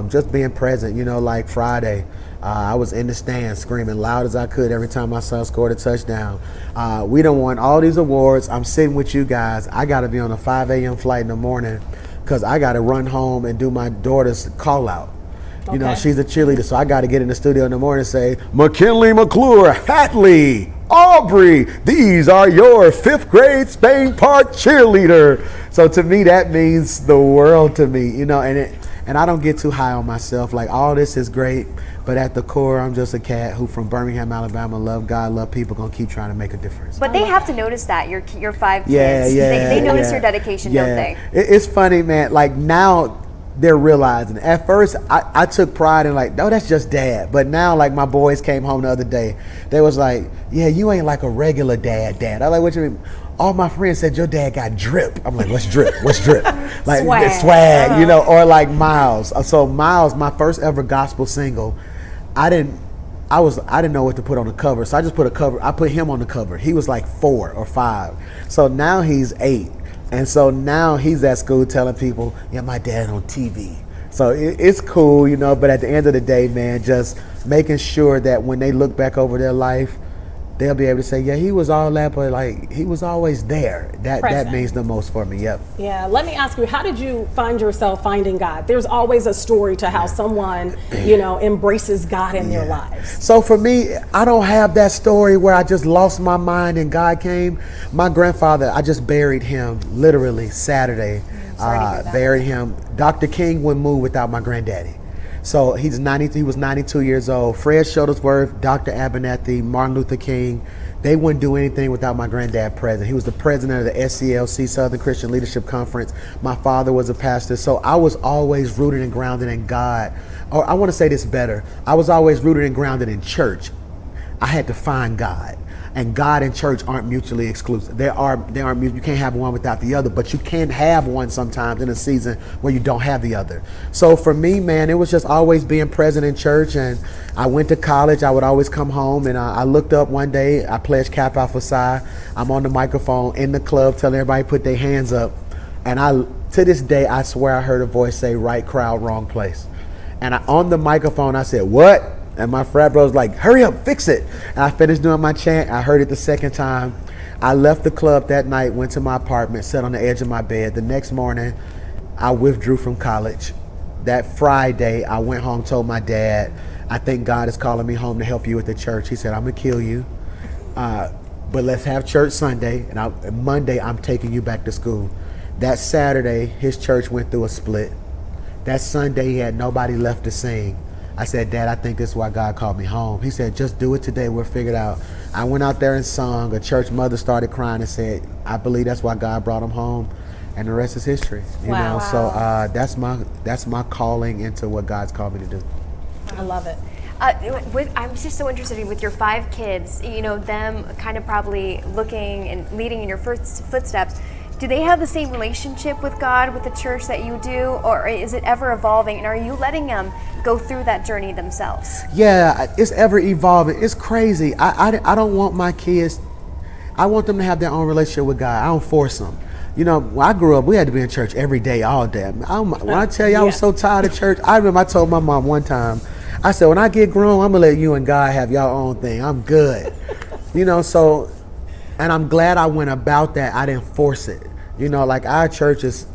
just being present, like Friday, I was in the stands screaming loud as I could every time my son scored a touchdown. We done won all these awards. I'm sitting with you guys. I gotta be on a 5 a.m. flight in the morning because I got to run home and do my daughter's call out. She's a cheerleader, so I got to get in the studio in the morning and say, McKinley, McClure, Hatley, Aubrey, these are your 5th grade Spain Park cheerleader. So to me, that means the world to me, and I don't get too high on myself. Like, all this is great, but at the core, I'm just a cat who from Birmingham, Alabama, love God, love people, gonna keep trying to make a difference. But they have to notice that, your 5 kids. They notice your dedication, don't they? It's funny, man. Like, now they're realizing. At first, I took pride in like, no, that's just Dad. But now, like, my boys came home the other day. They was like, yeah, you ain't like a regular dad. I'm like, what you mean? All my friends said your dad got drip. I'm like, what's drip? What's drip? Like swag, or like Miles. So Miles, my first ever gospel single, I didn't know what to put on the cover. So I just put him on the cover. He was like 4 or 5. So now he's 8. And so now he's at school telling people, yeah, my dad on TV. So it's cool, but at the end of the day, man, just making sure that when they look back over their life, they'll be able to say, yeah, he was all that, but like he was always there. That means the most for me. Yep. Yeah. Let me ask you, how did you find yourself finding God? There's always a story to how someone, embraces God in their lives. So for me, I don't have that story where I just lost my mind and God came. My grandfather, I just buried him literally Saturday. Buried him. Dr. King wouldn't move without my granddaddy. So he was 92 years old. Fred Shuttlesworth, Dr. Abernathy, Martin Luther King, they wouldn't do anything without my granddad present. He was the president of the SCLC, Southern Christian Leadership Conference. My father was a pastor. So I was always rooted and grounded in God. Or I want to say this better. I was always rooted and grounded in church. I had to find God. And God and church aren't mutually exclusive. They aren't. You can't have one without the other, but you can have one sometimes in a season where you don't have the other. So for me, man, it was just always being present in church. And I went to college. I would always come home, and I looked up one day. I pledged Kappa Phi Psi. I'm on the microphone in the club telling everybody to put their hands up. And to this day, I swear I heard a voice say, "Right crowd, wrong place." And on the microphone, I said, "What?" And my frat bro was like, "Hurry up, fix it." And I finished doing my chant. I heard it the second time. I left the club that night, went to my apartment, sat on the edge of my bed. The next morning, I withdrew from college. That Friday, I went home, told my dad, "I think God is calling me home to help you with the church." He said, "I'm going to kill you. But let's have church Sunday. And Monday, I'm taking you back to school." That Saturday, his church went through a split. That Sunday, he had nobody left to sing. I said, "Dad, I think this is why God called me home." He said, "Just do it today. We'll figure it out." I went out there and sung. A church mother started crying and said, "I believe that's why God brought him home." And the rest is history. You know, so that's my calling into what God's called me to do. I love it. I'm just so interested with your 5 kids, them kind of probably looking and leading in your first footsteps. Do they have the same relationship with God, with the church that you do, or is it ever evolving? And are you letting them go through that journey themselves? Yeah, it's ever evolving. It's crazy. I don't want my kids, I want them to have their own relationship with God. I don't force them. When I grew up, we had to be in church every day, all day. When I tell you I was so tired of church, I remember I told my mom one time, I said, "When I get grown, I'm going to let you and God have your own thing. I'm good." And I'm glad I went about that. I didn't force it. Like our church is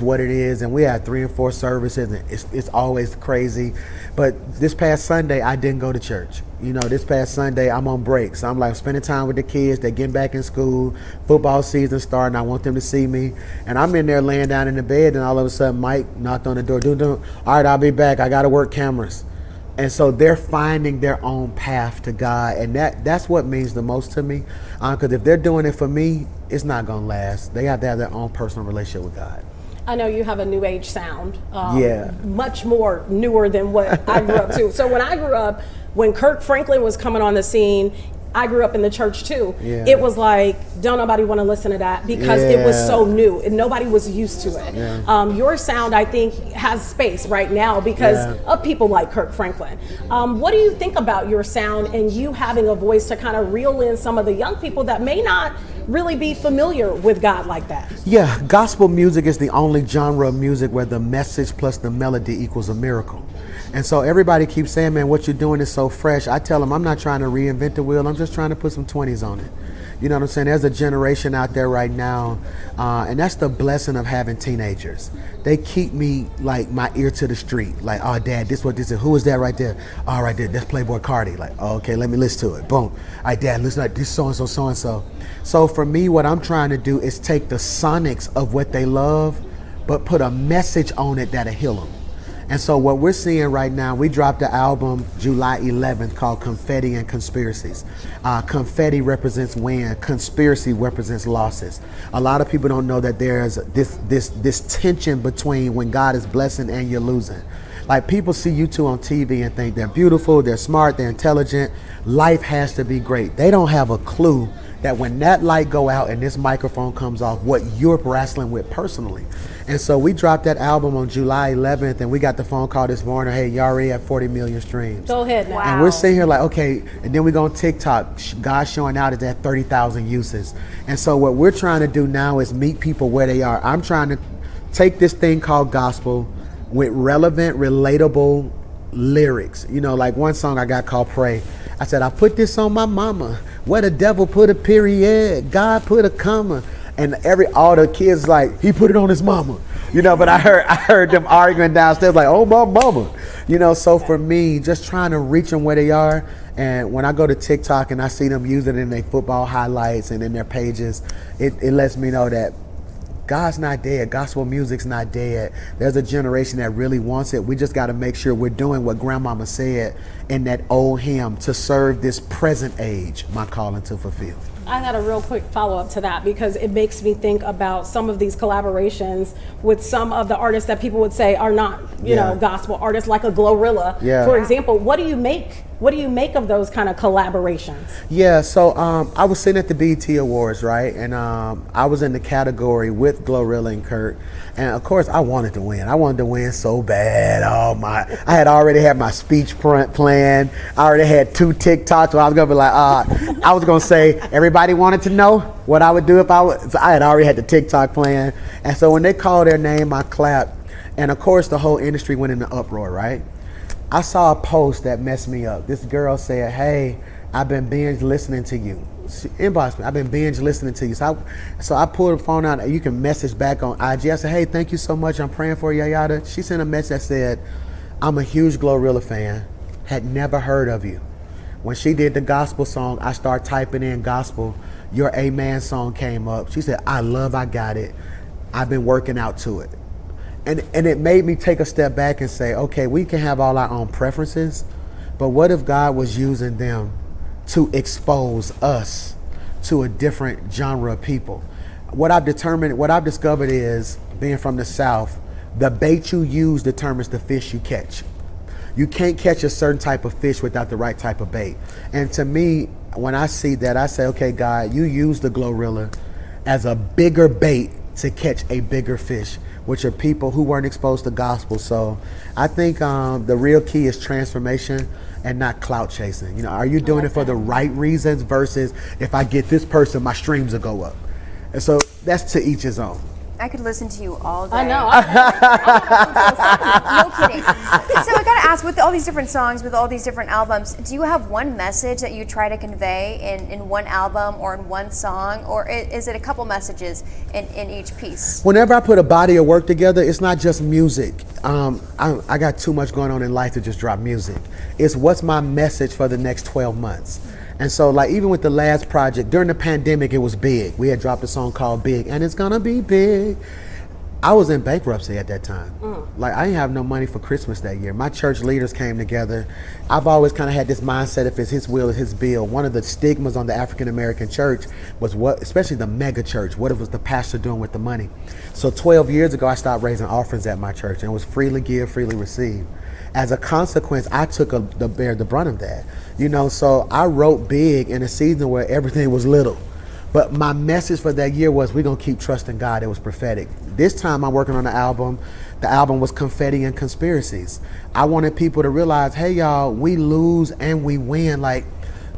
what it is, and we have 3 and 4 services, and it's always crazy. But this past Sunday, I didn't go to church. This past Sunday, I'm on break. So I'm like spending time with the kids. They're getting back in school. Football season starting. I want them to see me. And I'm in there laying down in the bed, and all of a sudden, Mike knocked on the door. All right, I'll be back. I got to work cameras. And so they're finding their own path to God, and that's what means the most to me. Because if they're doing it for me, it's not going to last. They have to have their own personal relationship with God. I know you have a new age sound, much more newer than what I grew up to. So when I grew up, when Kirk Franklin was coming on the scene, I grew up in the church too. Yeah. It was like, don't nobody want to listen to that because it was so new and nobody was used to it. Yeah. Your sound, I think, has space right now because of people like Kirk Franklin. What do you think about your sound and you having a voice to kind of reel in some of the young people that may not really be familiar with God like that? Yeah, gospel music is the only genre of music where the message plus the melody equals a miracle. And so everybody keeps saying, "Man, what you're doing is so fresh." I tell them I'm not trying to reinvent the wheel. I'm just trying to put some 20s on it. You know what I'm saying? There's a generation out there right now, and that's the blessing of having teenagers. They keep me like my ear to the street. Like, "Oh, Dad, this what this is. Who is that right there? Oh, right there, that's Playboy Cardi." Like, "Oh, okay, let me listen to it." Boom. "All right, Dad, listen like this so-and-so, so-and-so." So for me, what I'm trying to do is take the sonics of what they love, but put a message on it that'll heal them. And so what we're seeing right now, we dropped the album July 11th called Confetti and Conspiracies. Confetti represents win, conspiracy represents losses. A lot of people don't know that there's this tension between when God is blessing and you're losing. Like, people see you two on TV and think they're beautiful, they're smart, they're intelligent. Life has to be great. They don't have a clue that when that light go out and this microphone comes off, what you're wrestling with personally. And so we dropped that album on July 11th, and we got the phone call this morning, "Hey, you already have 40 million streams." Go ahead now. Wow. And we're sitting here like, okay, and then we go on TikTok, God's showing out is at 30,000 uses. And so what we're trying to do now is meet people where they are. I'm trying to take this thing called gospel with relevant, relatable lyrics. Like one song I got called Pray. I said, I put this on my mama. Where the devil put a period, God put a comma. And all the kids like, he put it on his mama. You know, but I heard them arguing downstairs like, oh, my mama. You know, so for me, just trying to reach them where they are. And when I go to TikTok and I see them using it in their football highlights and in their pages, it lets me know that God's not dead. Gospel music's not dead. There's a generation that really wants it. We just got to make sure we're doing what Grandmama said in that old hymn, to serve this present age, my calling to fulfill. I got a real quick follow-up to that, because it makes me think about some of these collaborations with some of the artists that people would say are not, you know, gospel artists, like a Glorilla, for example. What do you make of those kind of collaborations? Yeah, so I was sitting at the BET Awards, right? And I was in the category with Glorilla and Kurt. And of course, I wanted to win. I wanted to win so bad. I had already had my speech planned. I already had 2 TikToks where I was gonna be like, I was gonna say, everybody wanted to know what I would do if I had already had the TikTok plan. And so when they called their name, I clapped. And of course, the whole industry went into uproar, right? I saw a post that messed me up. This girl said, hey, I've been binge listening to you. She inboxed me, I've been binge listening to you. So I pulled the phone out, and you can message back on IG. I said, hey, thank you so much. I'm praying for you, yada. She sent a message that said, I'm a huge Glorilla fan, had never heard of you. When she did the gospel song, I started typing in gospel. Your Amen song came up. She said, I got it. I've been working out to it. And it made me take a step back and say, okay, we can have all our own preferences, but what if God was using them to expose us to a different genre of people? What I've discovered is, being from the South, the bait you use determines the fish you catch. You can't catch a certain type of fish without the right type of bait. And to me, when I see that, I say, okay, God, you use the Glorilla as a bigger bait to catch a bigger fish, which are people who weren't exposed to gospel. So I think the real key is transformation and not clout chasing. You know, are you doing it for the right reasons versus, if I get this person, my streams will go up? And so that's to each his own. I could listen to you all day. I know. No kidding. So I gotta ask, with all these different songs, with all these different albums, do you have one message that you try to convey in one album or in one song, or is it a couple messages in each piece? Whenever I put a body of work together, it's not just music. I got too much going on in life to just drop music. It's what's my message for the next 12 months. And so, like, even with the last project, during the pandemic, it was big. We had dropped a song called Big, and it's gonna be big. I was in bankruptcy at that time. Like, I didn't have no money for Christmas that year. My church leaders came together. I've always kind of had this mindset, if it's his will, it's his bill. One of the stigmas on the African-American church was especially the mega church, what was the pastor doing with the money? So 12 years ago, I stopped raising offerings at my church, and it was freely give, freely receive. As a consequence, I took the brunt of that. You know, so I wrote big in a season where everything was little. But my message for that year was, we're going to keep trusting God. It was prophetic. This time I'm working on the album. The album was Confetti and Conspiracies. I wanted people to realize, hey, y'all, we lose and we win. Like,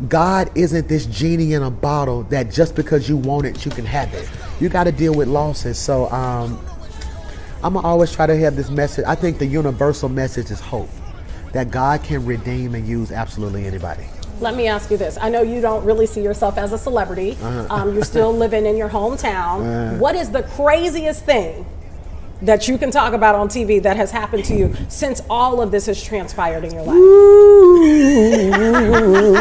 God isn't this genie in a bottle that just because you want it, you can have it. You got to deal with losses. So I'm going to always try to have this message. I think the universal message is hope, that God can redeem and use absolutely anybody. Let me ask you this. I know you don't really see yourself as a celebrity. You're still living in your hometown. What is the craziest thing that you can talk about on TV that has happened to you since all of this has transpired in your life?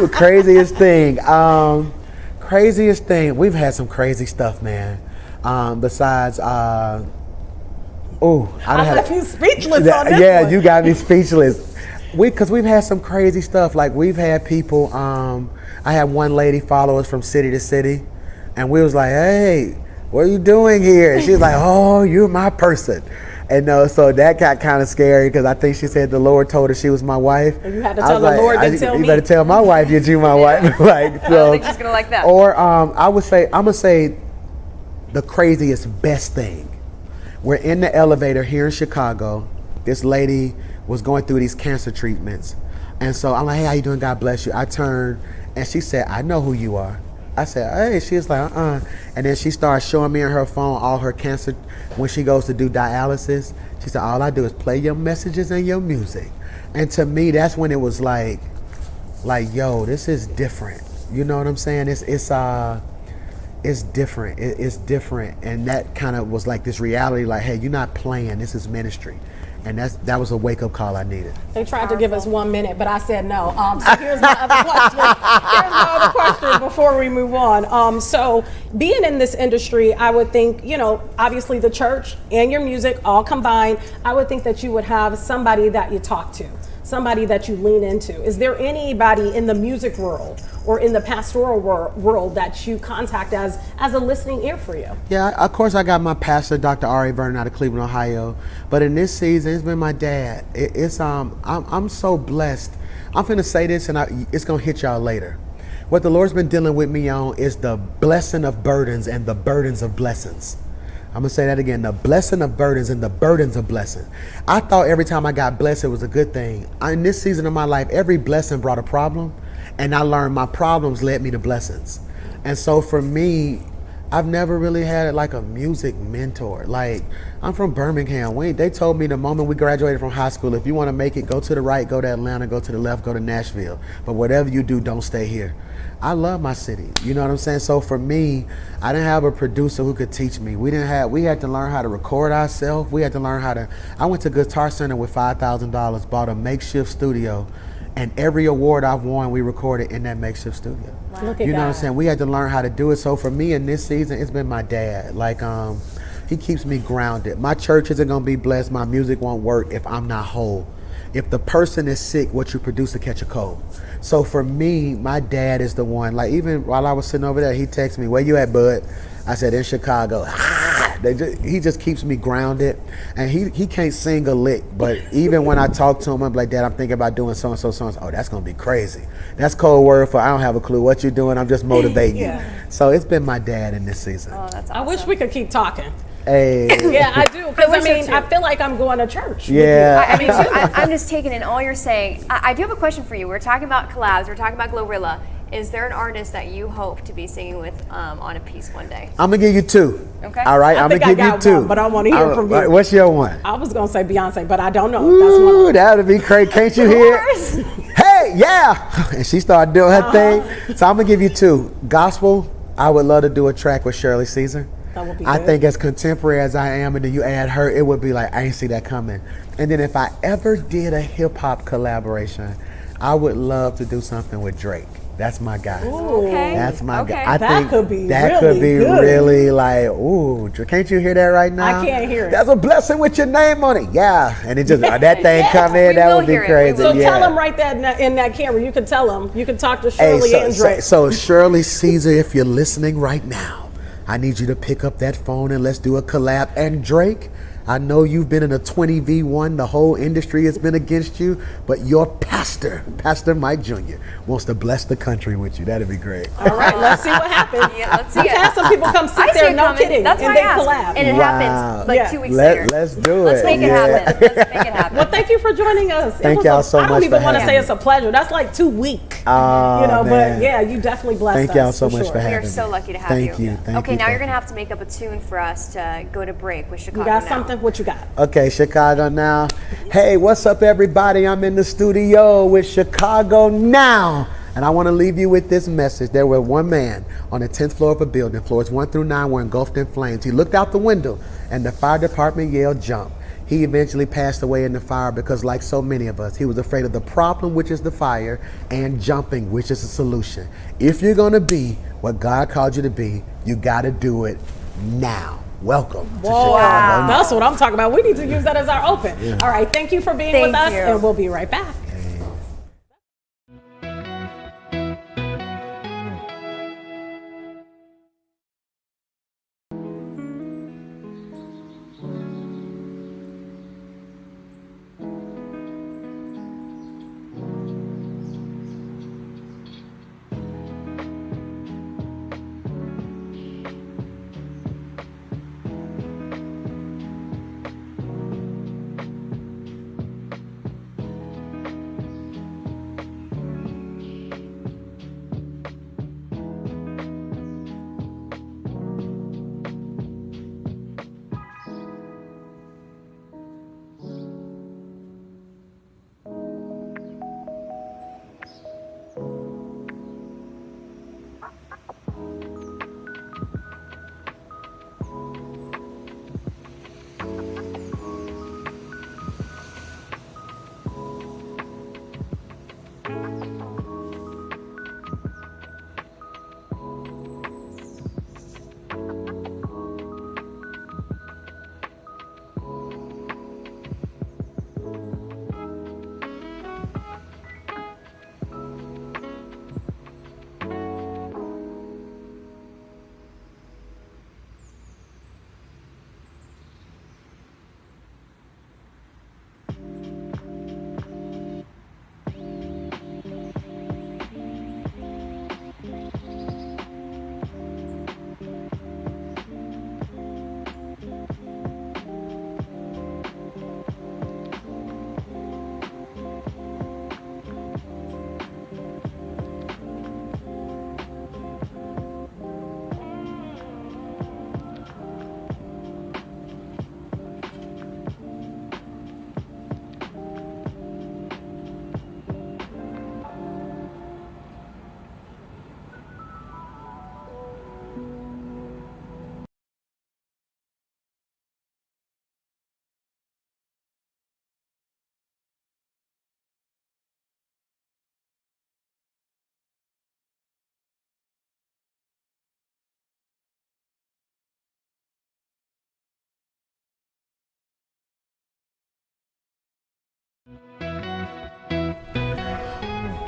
Ooh, craziest thing. Craziest thing. We've had some crazy stuff, man. Besides, I left you speechless on this Yeah, one. you got me speechless. Because we've had some crazy stuff. Like, we've had people, I had one lady follow us from city to city, and we was like, hey, what are you doing here? And she's like, oh, you're my person. And so that got kind of scary, because I think she said the Lord told her she was my wife. And you had to tell the Lord to tell me. You better tell my wife that you my wife. Like, so, I don't think she's going to like that. Or I'm going to say the craziest, best thing. We're in the elevator here in Chicago. This lady was going through these cancer treatments. And so I'm like, hey, how you doing? God bless you. I turned and she said, I know who you are. I said, hey. She was like, And then she started showing me on her phone all her cancer, when she goes to do dialysis. She said, all I do is play your messages and your music. And to me, that's when it was like, like, yo, this is different. You know what I'm saying? It's different. It's different, and that kind of was like this reality. Like, hey, you're not playing. This is ministry, and that was a wake up call I needed. They tried to give us 1 minute, but I said no. So here's my other question. Here's my other question before we move on. So being in this industry, I would think, obviously the church and your music all combined, I would think that you would have somebody that you talk to, somebody that you lean into. Is there anybody in the music world or in the pastoral world that you contact as a listening ear for you? Yeah, of course I got my pastor, Dr. R.A. Vernon out of Cleveland, Ohio. But in this season, it's been my dad. I'm so blessed. I'm finna say this and it's gonna hit y'all later. What the Lord's been dealing with me on is the blessing of burdens and the burdens of blessings. I'm gonna say that again, the blessing of burdens and the burdens of blessing. I thought every time I got blessed, it was a good thing. In this season of my life, every blessing brought a problem, and I learned my problems led me to blessings. And so for me, I've never really had like a music mentor. Like, I'm from Birmingham. They told me the moment we graduated from high school, if you wanna make it, go to the right, go to Atlanta, go to the left, go to Nashville. But whatever you do, don't stay here. I love my city. You know what I'm saying? So for me, I didn't have a producer who could teach me. We had to learn how to record ourselves. We had to learn I went to Guitar Center with $5,000, bought a makeshift studio, and every award I've won, we recorded in that makeshift studio. Wow. Look at you know God. what I'm saying? We had to learn how to do it. So for me in this season, it's been my dad. Like, he keeps me grounded. My church isn't gonna be blessed. My music won't work if I'm not whole. If the person is sick, what you produce will catch a cold. So for me, my dad is the one. Like, even while I was sitting over there, he texted me, "Where you at, bud?" I said, "In Chicago." He just keeps me grounded, and he can't sing a lick. But even when I talk to him, I'm like, "Dad, I'm thinking about doing so and so, so and so." "Oh, that's gonna be crazy." That's code word for I don't have a clue what you're doing. I'm just motivating you. So it's been my dad in this season. Oh, that's awesome. I wish we could keep talking. Hey. Yeah, I do. Because I feel like I'm going to church. Yeah. I mean, I'm just taking in all you're saying. I do have a question for you. We're talking about collabs. We're talking about Glorilla. Is there an artist that you hope to be singing with on a piece one day? I'm gonna give you two. Okay. All right, I'm gonna give you two. One, but I want to hear from you. What's your one? I was gonna say Beyonce, but I don't know. Ooh, that's that would be crazy. Can't you hear? Hey, yeah. And she started doing her thing. So I'm gonna give you two. Gospel. I would love to do a track with Shirley Caesar. That would be I good. think as contemporary as I am, and then you add her, it would be like, I ain't see that coming. And then if I ever did a hip hop collaboration, I would love to do something with Drake. That's my guy. Ooh, okay. That's my guy. I think could be that really could be good. Really like, ooh, can't you hear that right now? I can't hear it. That's a blessing with your name on it. Yeah. And it just, that thing come in, that would be crazy. So tell him right there in that camera. You can tell him. You can talk to Shirley and Drake. So Shirley Caesar, if you're listening right now, I need you to pick up that phone and let's do a collab. And Drake, I know you've been in a 20v1. The whole industry has been against you, but your pastor, Pastor Mike Jr., wants to bless the country with you. That'd be great. All right, let's see what happens. Yeah, let's see We've had some people come sit there, no kidding, That's and why they I asked. collab. And it happens like 2 weeks later. Let's do it. Let's make it happen. Let's make it happen. Well, thank you for joining us. Thank y'all so much I don't even for want to having say it's a pleasure. That's like too weak. Oh, But yeah, you definitely blessed us. Thank y'all so much for having me. We are so lucky to have Thank you. you. Thank okay, you. now you're going to have to make up a tune for us to go to break with Chicago You got Now. something? What you got? Okay, Chicago Now. Hey, what's up, everybody? I'm in the studio with Chicago Now. And I want to leave you with this message. There was one man on the 10th floor of a building. Floors 1 through 9 were engulfed in flames. He looked out the window and the fire department yelled, "Jump." He eventually passed away in the fire because, like so many of us, he was afraid of the problem, which is the fire, and jumping, which is the solution. If you're going to be what God called you to be, you got to do it now. Welcome to Chicago. Wow. That's what I'm talking about. We need to use that as our open. Yeah. All right, thank you for being with us, and we'll be right back.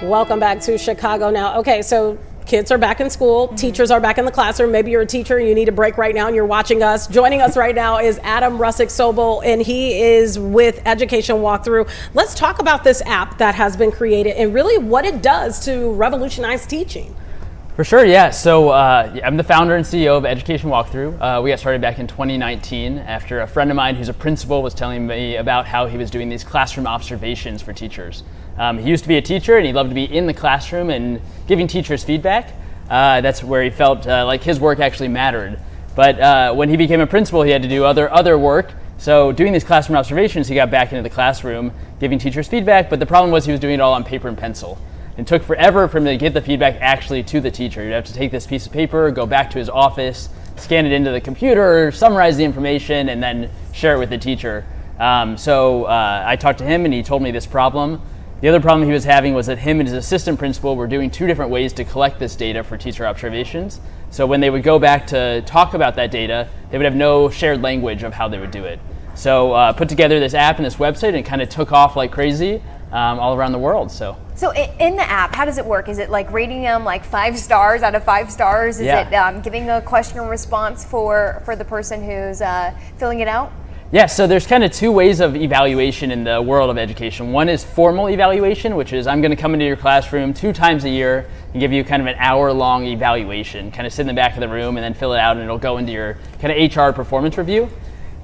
Welcome back to Chicago Now. Okay, so kids are back in school. Teachers are back in the classroom. Maybe you're a teacher and you need a break right now and you're watching us. Joining us right now is Adam Russick-Sobel, and he is with Education Walkthrough. Let's talk about this app that has been created and really what it does to revolutionize teaching. For sure, yeah. So I'm the founder and CEO of Education Walkthrough. We got started back in 2019 after a friend of mine who's a principal was telling me about how he was doing these classroom observations for teachers. He used to be a teacher and he loved to be in the classroom and giving teachers feedback. That's where he felt like his work actually mattered. But when he became a principal, he had to do other work. So doing these classroom observations, he got back into the classroom, giving teachers feedback, but the problem was he was doing it all on paper and pencil. It took forever for him to get the feedback actually to the teacher. You'd have to take this piece of paper, go back to his office, scan it into the computer, summarize the information, and then share it with the teacher. So I talked to him and he told me this problem. The other problem he was having was that him and his assistant principal were doing two different ways to collect this data for teacher observations. So when they would go back to talk about that data, they would have no shared language of how they would do it. So put together this app and this website, and it kind of took off like crazy all around the world. So in the app, how does it work? Is it like rating them like 5 stars out of 5 stars? Is it giving a question and response for the person who's filling it out? Yeah, so there's kind of two ways of evaluation in the world of education. One is formal evaluation, which is I'm going to come into your classroom 2 times a year and give you kind of an hour-long evaluation, kind of sit in the back of the room and then fill it out and it'll go into your kind of HR performance review.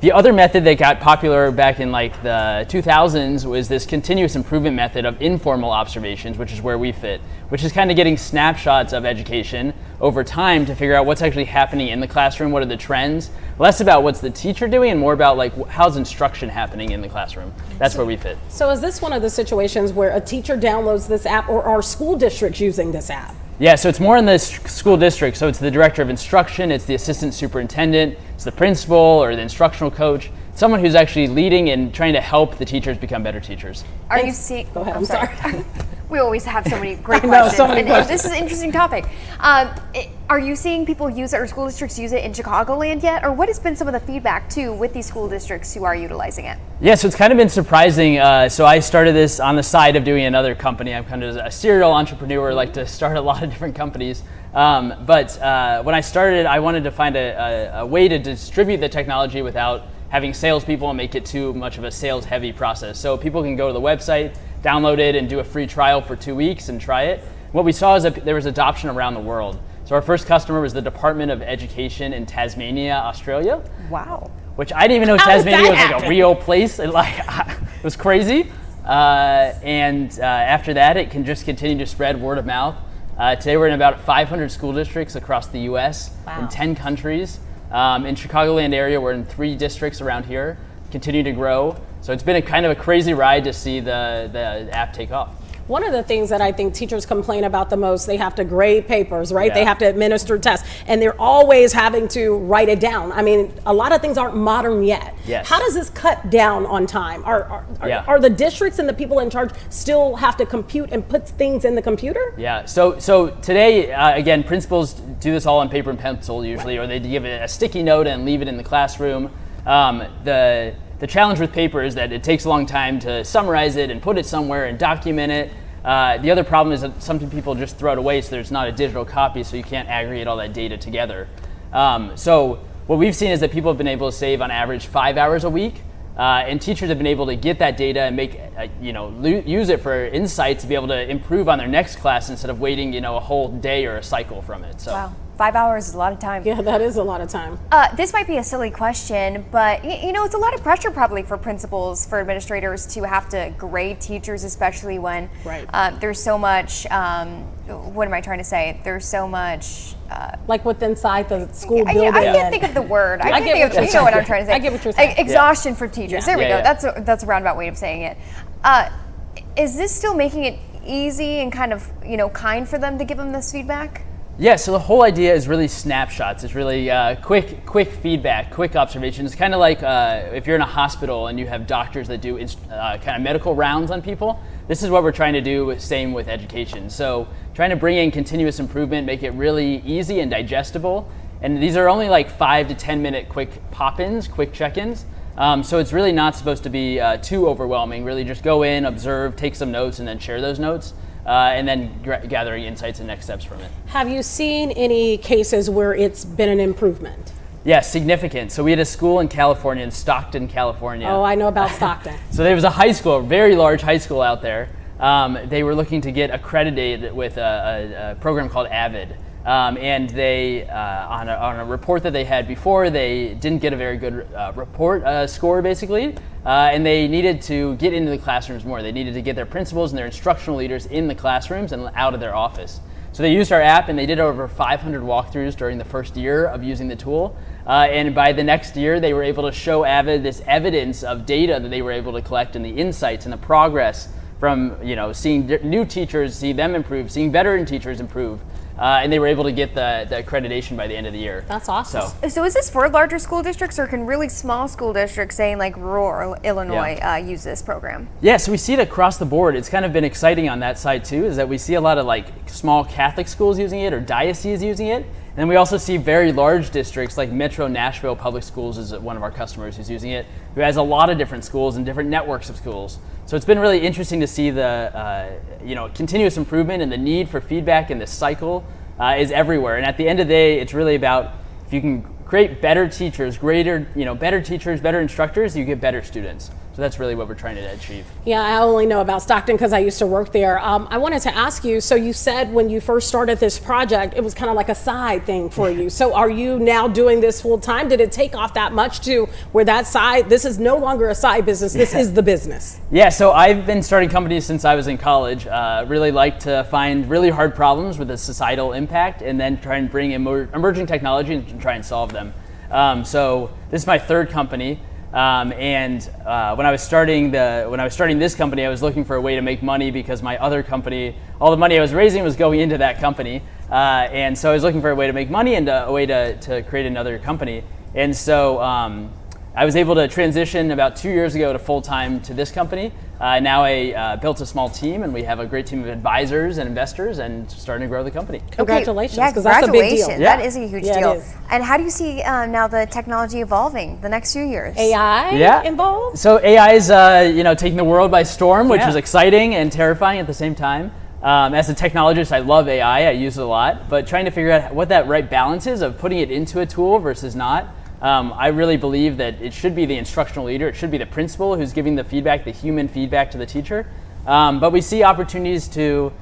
The other method that got popular back in like the 2000s was this continuous improvement method of informal observations, which is where we fit, which is kind of getting snapshots of education over time to figure out what's actually happening in the classroom, what are the trends, less about what's the teacher doing and more about like how's instruction happening in the classroom. That's where we fit. So is this one of the situations where a teacher downloads this app, or are school districts using this app? Yeah, so it's more in the school district. So it's the director of instruction, it's the assistant superintendent, it's the principal or the instructional coach, someone who's actually leading and trying to help the teachers become better teachers. Are you seeing? Go ahead. I'm sorry. We always have so many great I know, questions. so many questions. This is an interesting topic. Are you seeing people use it or school districts use it in Chicagoland yet? Or what has been some of the feedback too with these school districts who are utilizing it? Yeah, so it's kind of been surprising. So I started this on the side of doing another company. I'm kind of a serial entrepreneur, like to start a lot of different companies. But when I started, I wanted to find a way to distribute the technology without having salespeople and make it too much of a sales-heavy process. So people can go to the website, download it, and do a free trial for 2 weeks and try it. What we saw is that there was adoption around the world. So our first customer was the Department of Education in Tasmania, Australia. Wow. Which I didn't even know Tasmania was like a real place. It was crazy. After that, it can just continue to spread word of mouth. Today we're in about 500 school districts across the U.S. in 10 countries. In Chicagoland area, we're in 3 districts around here, continue to grow. So it's been a kind of a crazy ride to see the app take off. One of the things that I think teachers complain about the most, they have to grade papers, right? Yeah. They have to administer tests, and they're always having to write it down. I mean, a lot of things aren't modern yet. Yes. How does this cut down on time? Are the districts and the people in charge still have to compute and put things in the computer? Yeah, so today, again, principals do this all on paper and pencil usually, or they give it a sticky note and leave it in the classroom. The challenge with paper is that it takes a long time to summarize it and put it somewhere and document it. The other problem is that some people just throw it away, so there's not a digital copy, so you can't aggregate all that data together. So what we've seen is that people have been able to save on average 5 hours a week, and teachers have been able to get that data and make, use it for insights to be able to improve on their next class instead of waiting, a whole day or a cycle from it. So. Wow. 5 hours is a lot of time. Yeah, that is a lot of time. This might be a silly question, but it's a lot of pressure probably for principals, for administrators to have to grade teachers, especially when there's so much, what am I trying to say? There's so much... like what's inside the school building. I can't think of the word. I can't think of, what I'm trying to say. I get what you're saying. Exhaustion for teachers. There we go. That's a roundabout way of saying it. Is this still making it easy and kind of, kind for them to give them this feedback? Yeah, so the whole idea is really snapshots. It's really quick feedback, quick observations. It's kind of like if you're in a hospital and you have doctors that do kind of medical rounds on people. This is what we're trying to do, same with education. So trying to bring in continuous improvement, make it really easy and digestible. And these are only like 5 to 10 minute quick pop-ins, quick check-ins. So it's really not supposed to be too overwhelming. Really just go in, observe, take some notes, and then share those notes, and then gathering insights and next steps from it. Have you seen any cases where it's been an improvement? Yeah, significant. So we had a school in California, in Stockton, California. Oh, I know about Stockton. So there was a high school, a very large high school out there. They were looking to get accredited with a program called AVID. And they, on a report that they had before, they didn't get a very good report score, basically. And they needed to get into the classrooms more. They needed to get their principals and their instructional leaders in the classrooms and out of their office. So they used our app, and they did over 500 walkthroughs during the first year of using the tool. And by the next year, they were able to show AVID this evidence of data that they were able to collect and the insights and the progress from, seeing new teachers, see them improve, seeing veteran teachers improve. And they were able to get the accreditation by the end of the year. That's awesome. So is this for larger school districts, or can really small school districts, say like rural Illinois, use this program? Yeah, so we see it across the board. It's kind of been exciting on that side too, is that we see a lot of like small Catholic schools using it or dioceses using it. And then we also see very large districts like Metro Nashville Public Schools is one of our customers who's using it, who has a lot of different schools and different networks of schools. So it's been really interesting to see the continuous improvement, and the need for feedback in this cycle is everywhere. And at the end of the day, it's really about if you can create better teachers, better instructors, you get better students. So that's really what we're trying to achieve. Yeah, I only know about Stockton because I used to work there. I wanted to ask you, so you said when you first started this project, it was kind of like a side thing for you. So are you now doing this full time? Did it take off that much to where this is no longer a side business, this is the business? Yeah, so I've been starting companies since I was in college. Really like to find really hard problems with a societal impact and then try and bring emerging technology and try and solve them. So this is my third company. When I was starting this company, I was looking for a way to make money because my other company, all the money I was raising was going into that company. And so I was looking for a way to make money and a way to create another company. And so I was able to transition about 2 years ago to full-time to this company. Now I built a small team, and we have a great team of advisors and investors, and starting to grow the company. Congratulations, yeah, because that's a big deal. That is a huge deal. It is. And how do you see now the technology evolving the next few years? AI involved? So AI is taking the world by storm, which is exciting and terrifying at the same time. As a technologist, I love AI. I use it a lot, but trying to figure out what that right balance is of putting it into a tool versus not. I really believe that it should be the instructional leader, it should be the principal who's giving the feedback, the human feedback to the teacher. But we see opportunities to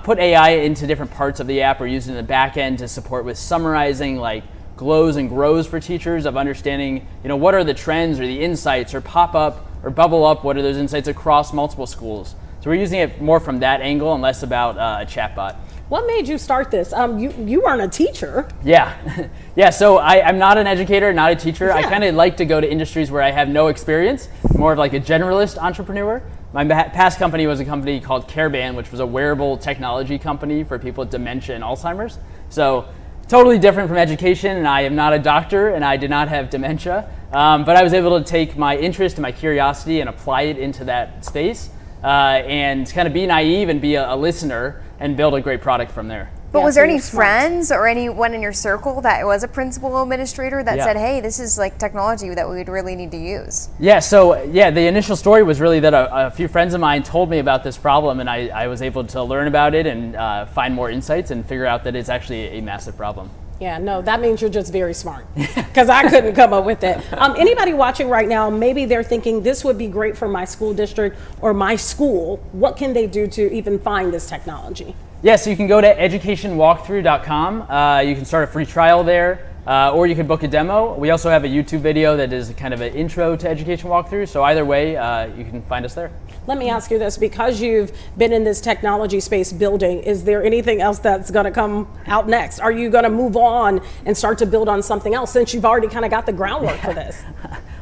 put AI into different parts of the app or use it in the back end to support with summarizing like glows and grows for teachers of understanding, what are the trends or the insights or pop up or bubble up, what are those insights across multiple schools. So we're using it more from that angle and less about a chatbot. What made you start this? You aren't a teacher. Yeah. Yeah, so I'm not an educator, not a teacher. I kind of like to go to industries where I have no experience, more of like a generalist entrepreneur. My past company was a company called CareBand, which was a wearable technology company for people with dementia and Alzheimer's. So totally different from education, and I am not a doctor, and I did not have dementia. But I was able to take my interest and my curiosity and apply it into that space and kind of be naive and be a listener and build a great product from there. But was there any friends or anyone in your circle that was a principal administrator that said, hey, this is like technology that we would really need to use? Yeah, so the initial story was really that a few friends of mine told me about this problem, and I was able to learn about it and find more insights and figure out that it's actually a massive problem. Yeah, no, that means you're just very smart, because I couldn't come up with it. Anybody watching right now, maybe they're thinking this would be great for my school district or my school. What can they do to even find this technology? Yeah, so you can go to educationwalkthrough.com. You can start a free trial there, or you can book a demo. We also have a YouTube video that is kind of an intro to Education Walkthrough. So either way, you can find us there. Let me ask you this, because you've been in this technology space building, is there anything else that's going to come out next? Are you going to move on and start to build on something else since you've already kind of got the groundwork for this?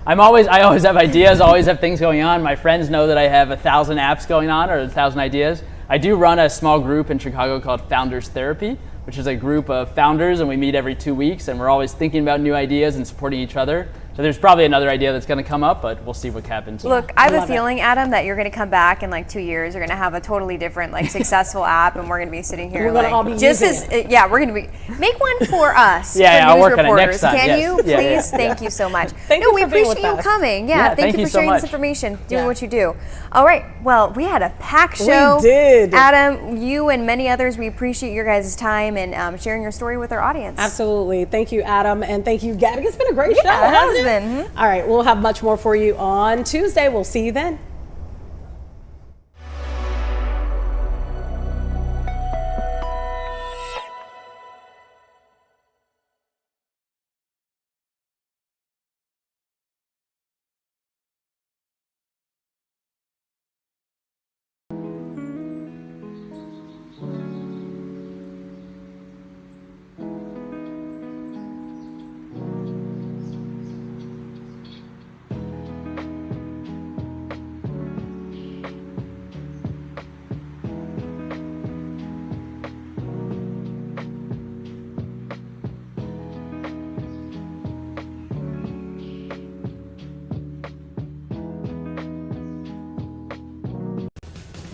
I always have ideas, always have things going on. My friends know that I have 1,000 apps going on or 1,000 ideas. I do run a small group in Chicago called Founders Therapy, which is a group of founders, and we meet every 2 weeks, and we're always thinking about new ideas and supporting each other. So there's probably another idea that's going to come up, but we'll see what happens. Look, I have a feeling, Adam, that you're going to come back in like 2 years. You're going to have a totally different, like, successful app, and we're going to be sitting here, we're like, gonna all be just using as yeah, we're going to be make one for us. Yeah, for I'll news work on it reporters. next time. Can Yes. you Yeah, please? yeah. Thank you so much. Thank you we for being appreciate with you us. coming. Yeah, Yeah, thank you for so sharing much. this information, doing Yeah. what you do. All right, well, we had a packed show. We did. Adam, you and many others, we appreciate your guys' time and sharing your story with our audience. Absolutely. Thank you, Adam, and thank you, Gabby. It's been a great show. Yeah, it has hasn't been. All right, we'll have much more for you on Tuesday. We'll see you then.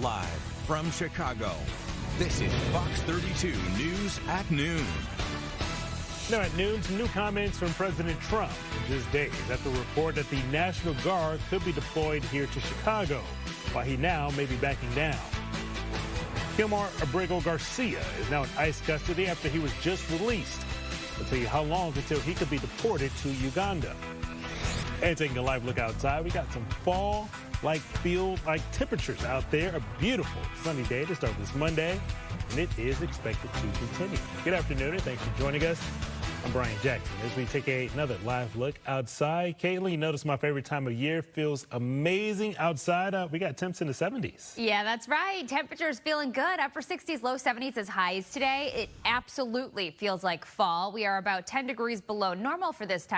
Live from Chicago, this is Fox 32 News at Noon. Now at noon, some new comments from President Trump just days after a report that the National Guard could be deployed here to Chicago, while he now may be backing down. Kilmar Abrego Garcia is now in ICE custody after he was just released. We'll tell you how long until he could be deported to Uganda. And taking a live look outside, we got some fall-like feel-like temperatures out there. A beautiful sunny day to start this Monday, and it is expected to continue. Good afternoon, and thanks for joining us. I'm Brian Jackson. As we take another live look outside, Caitlin, you notice my favorite time of year feels amazing outside. We got temps in the 70s. Yeah, that's right. Temperatures feeling good. Upper 60s, low 70s as highs today. It absolutely feels like fall. We are about 10 degrees below normal for this time.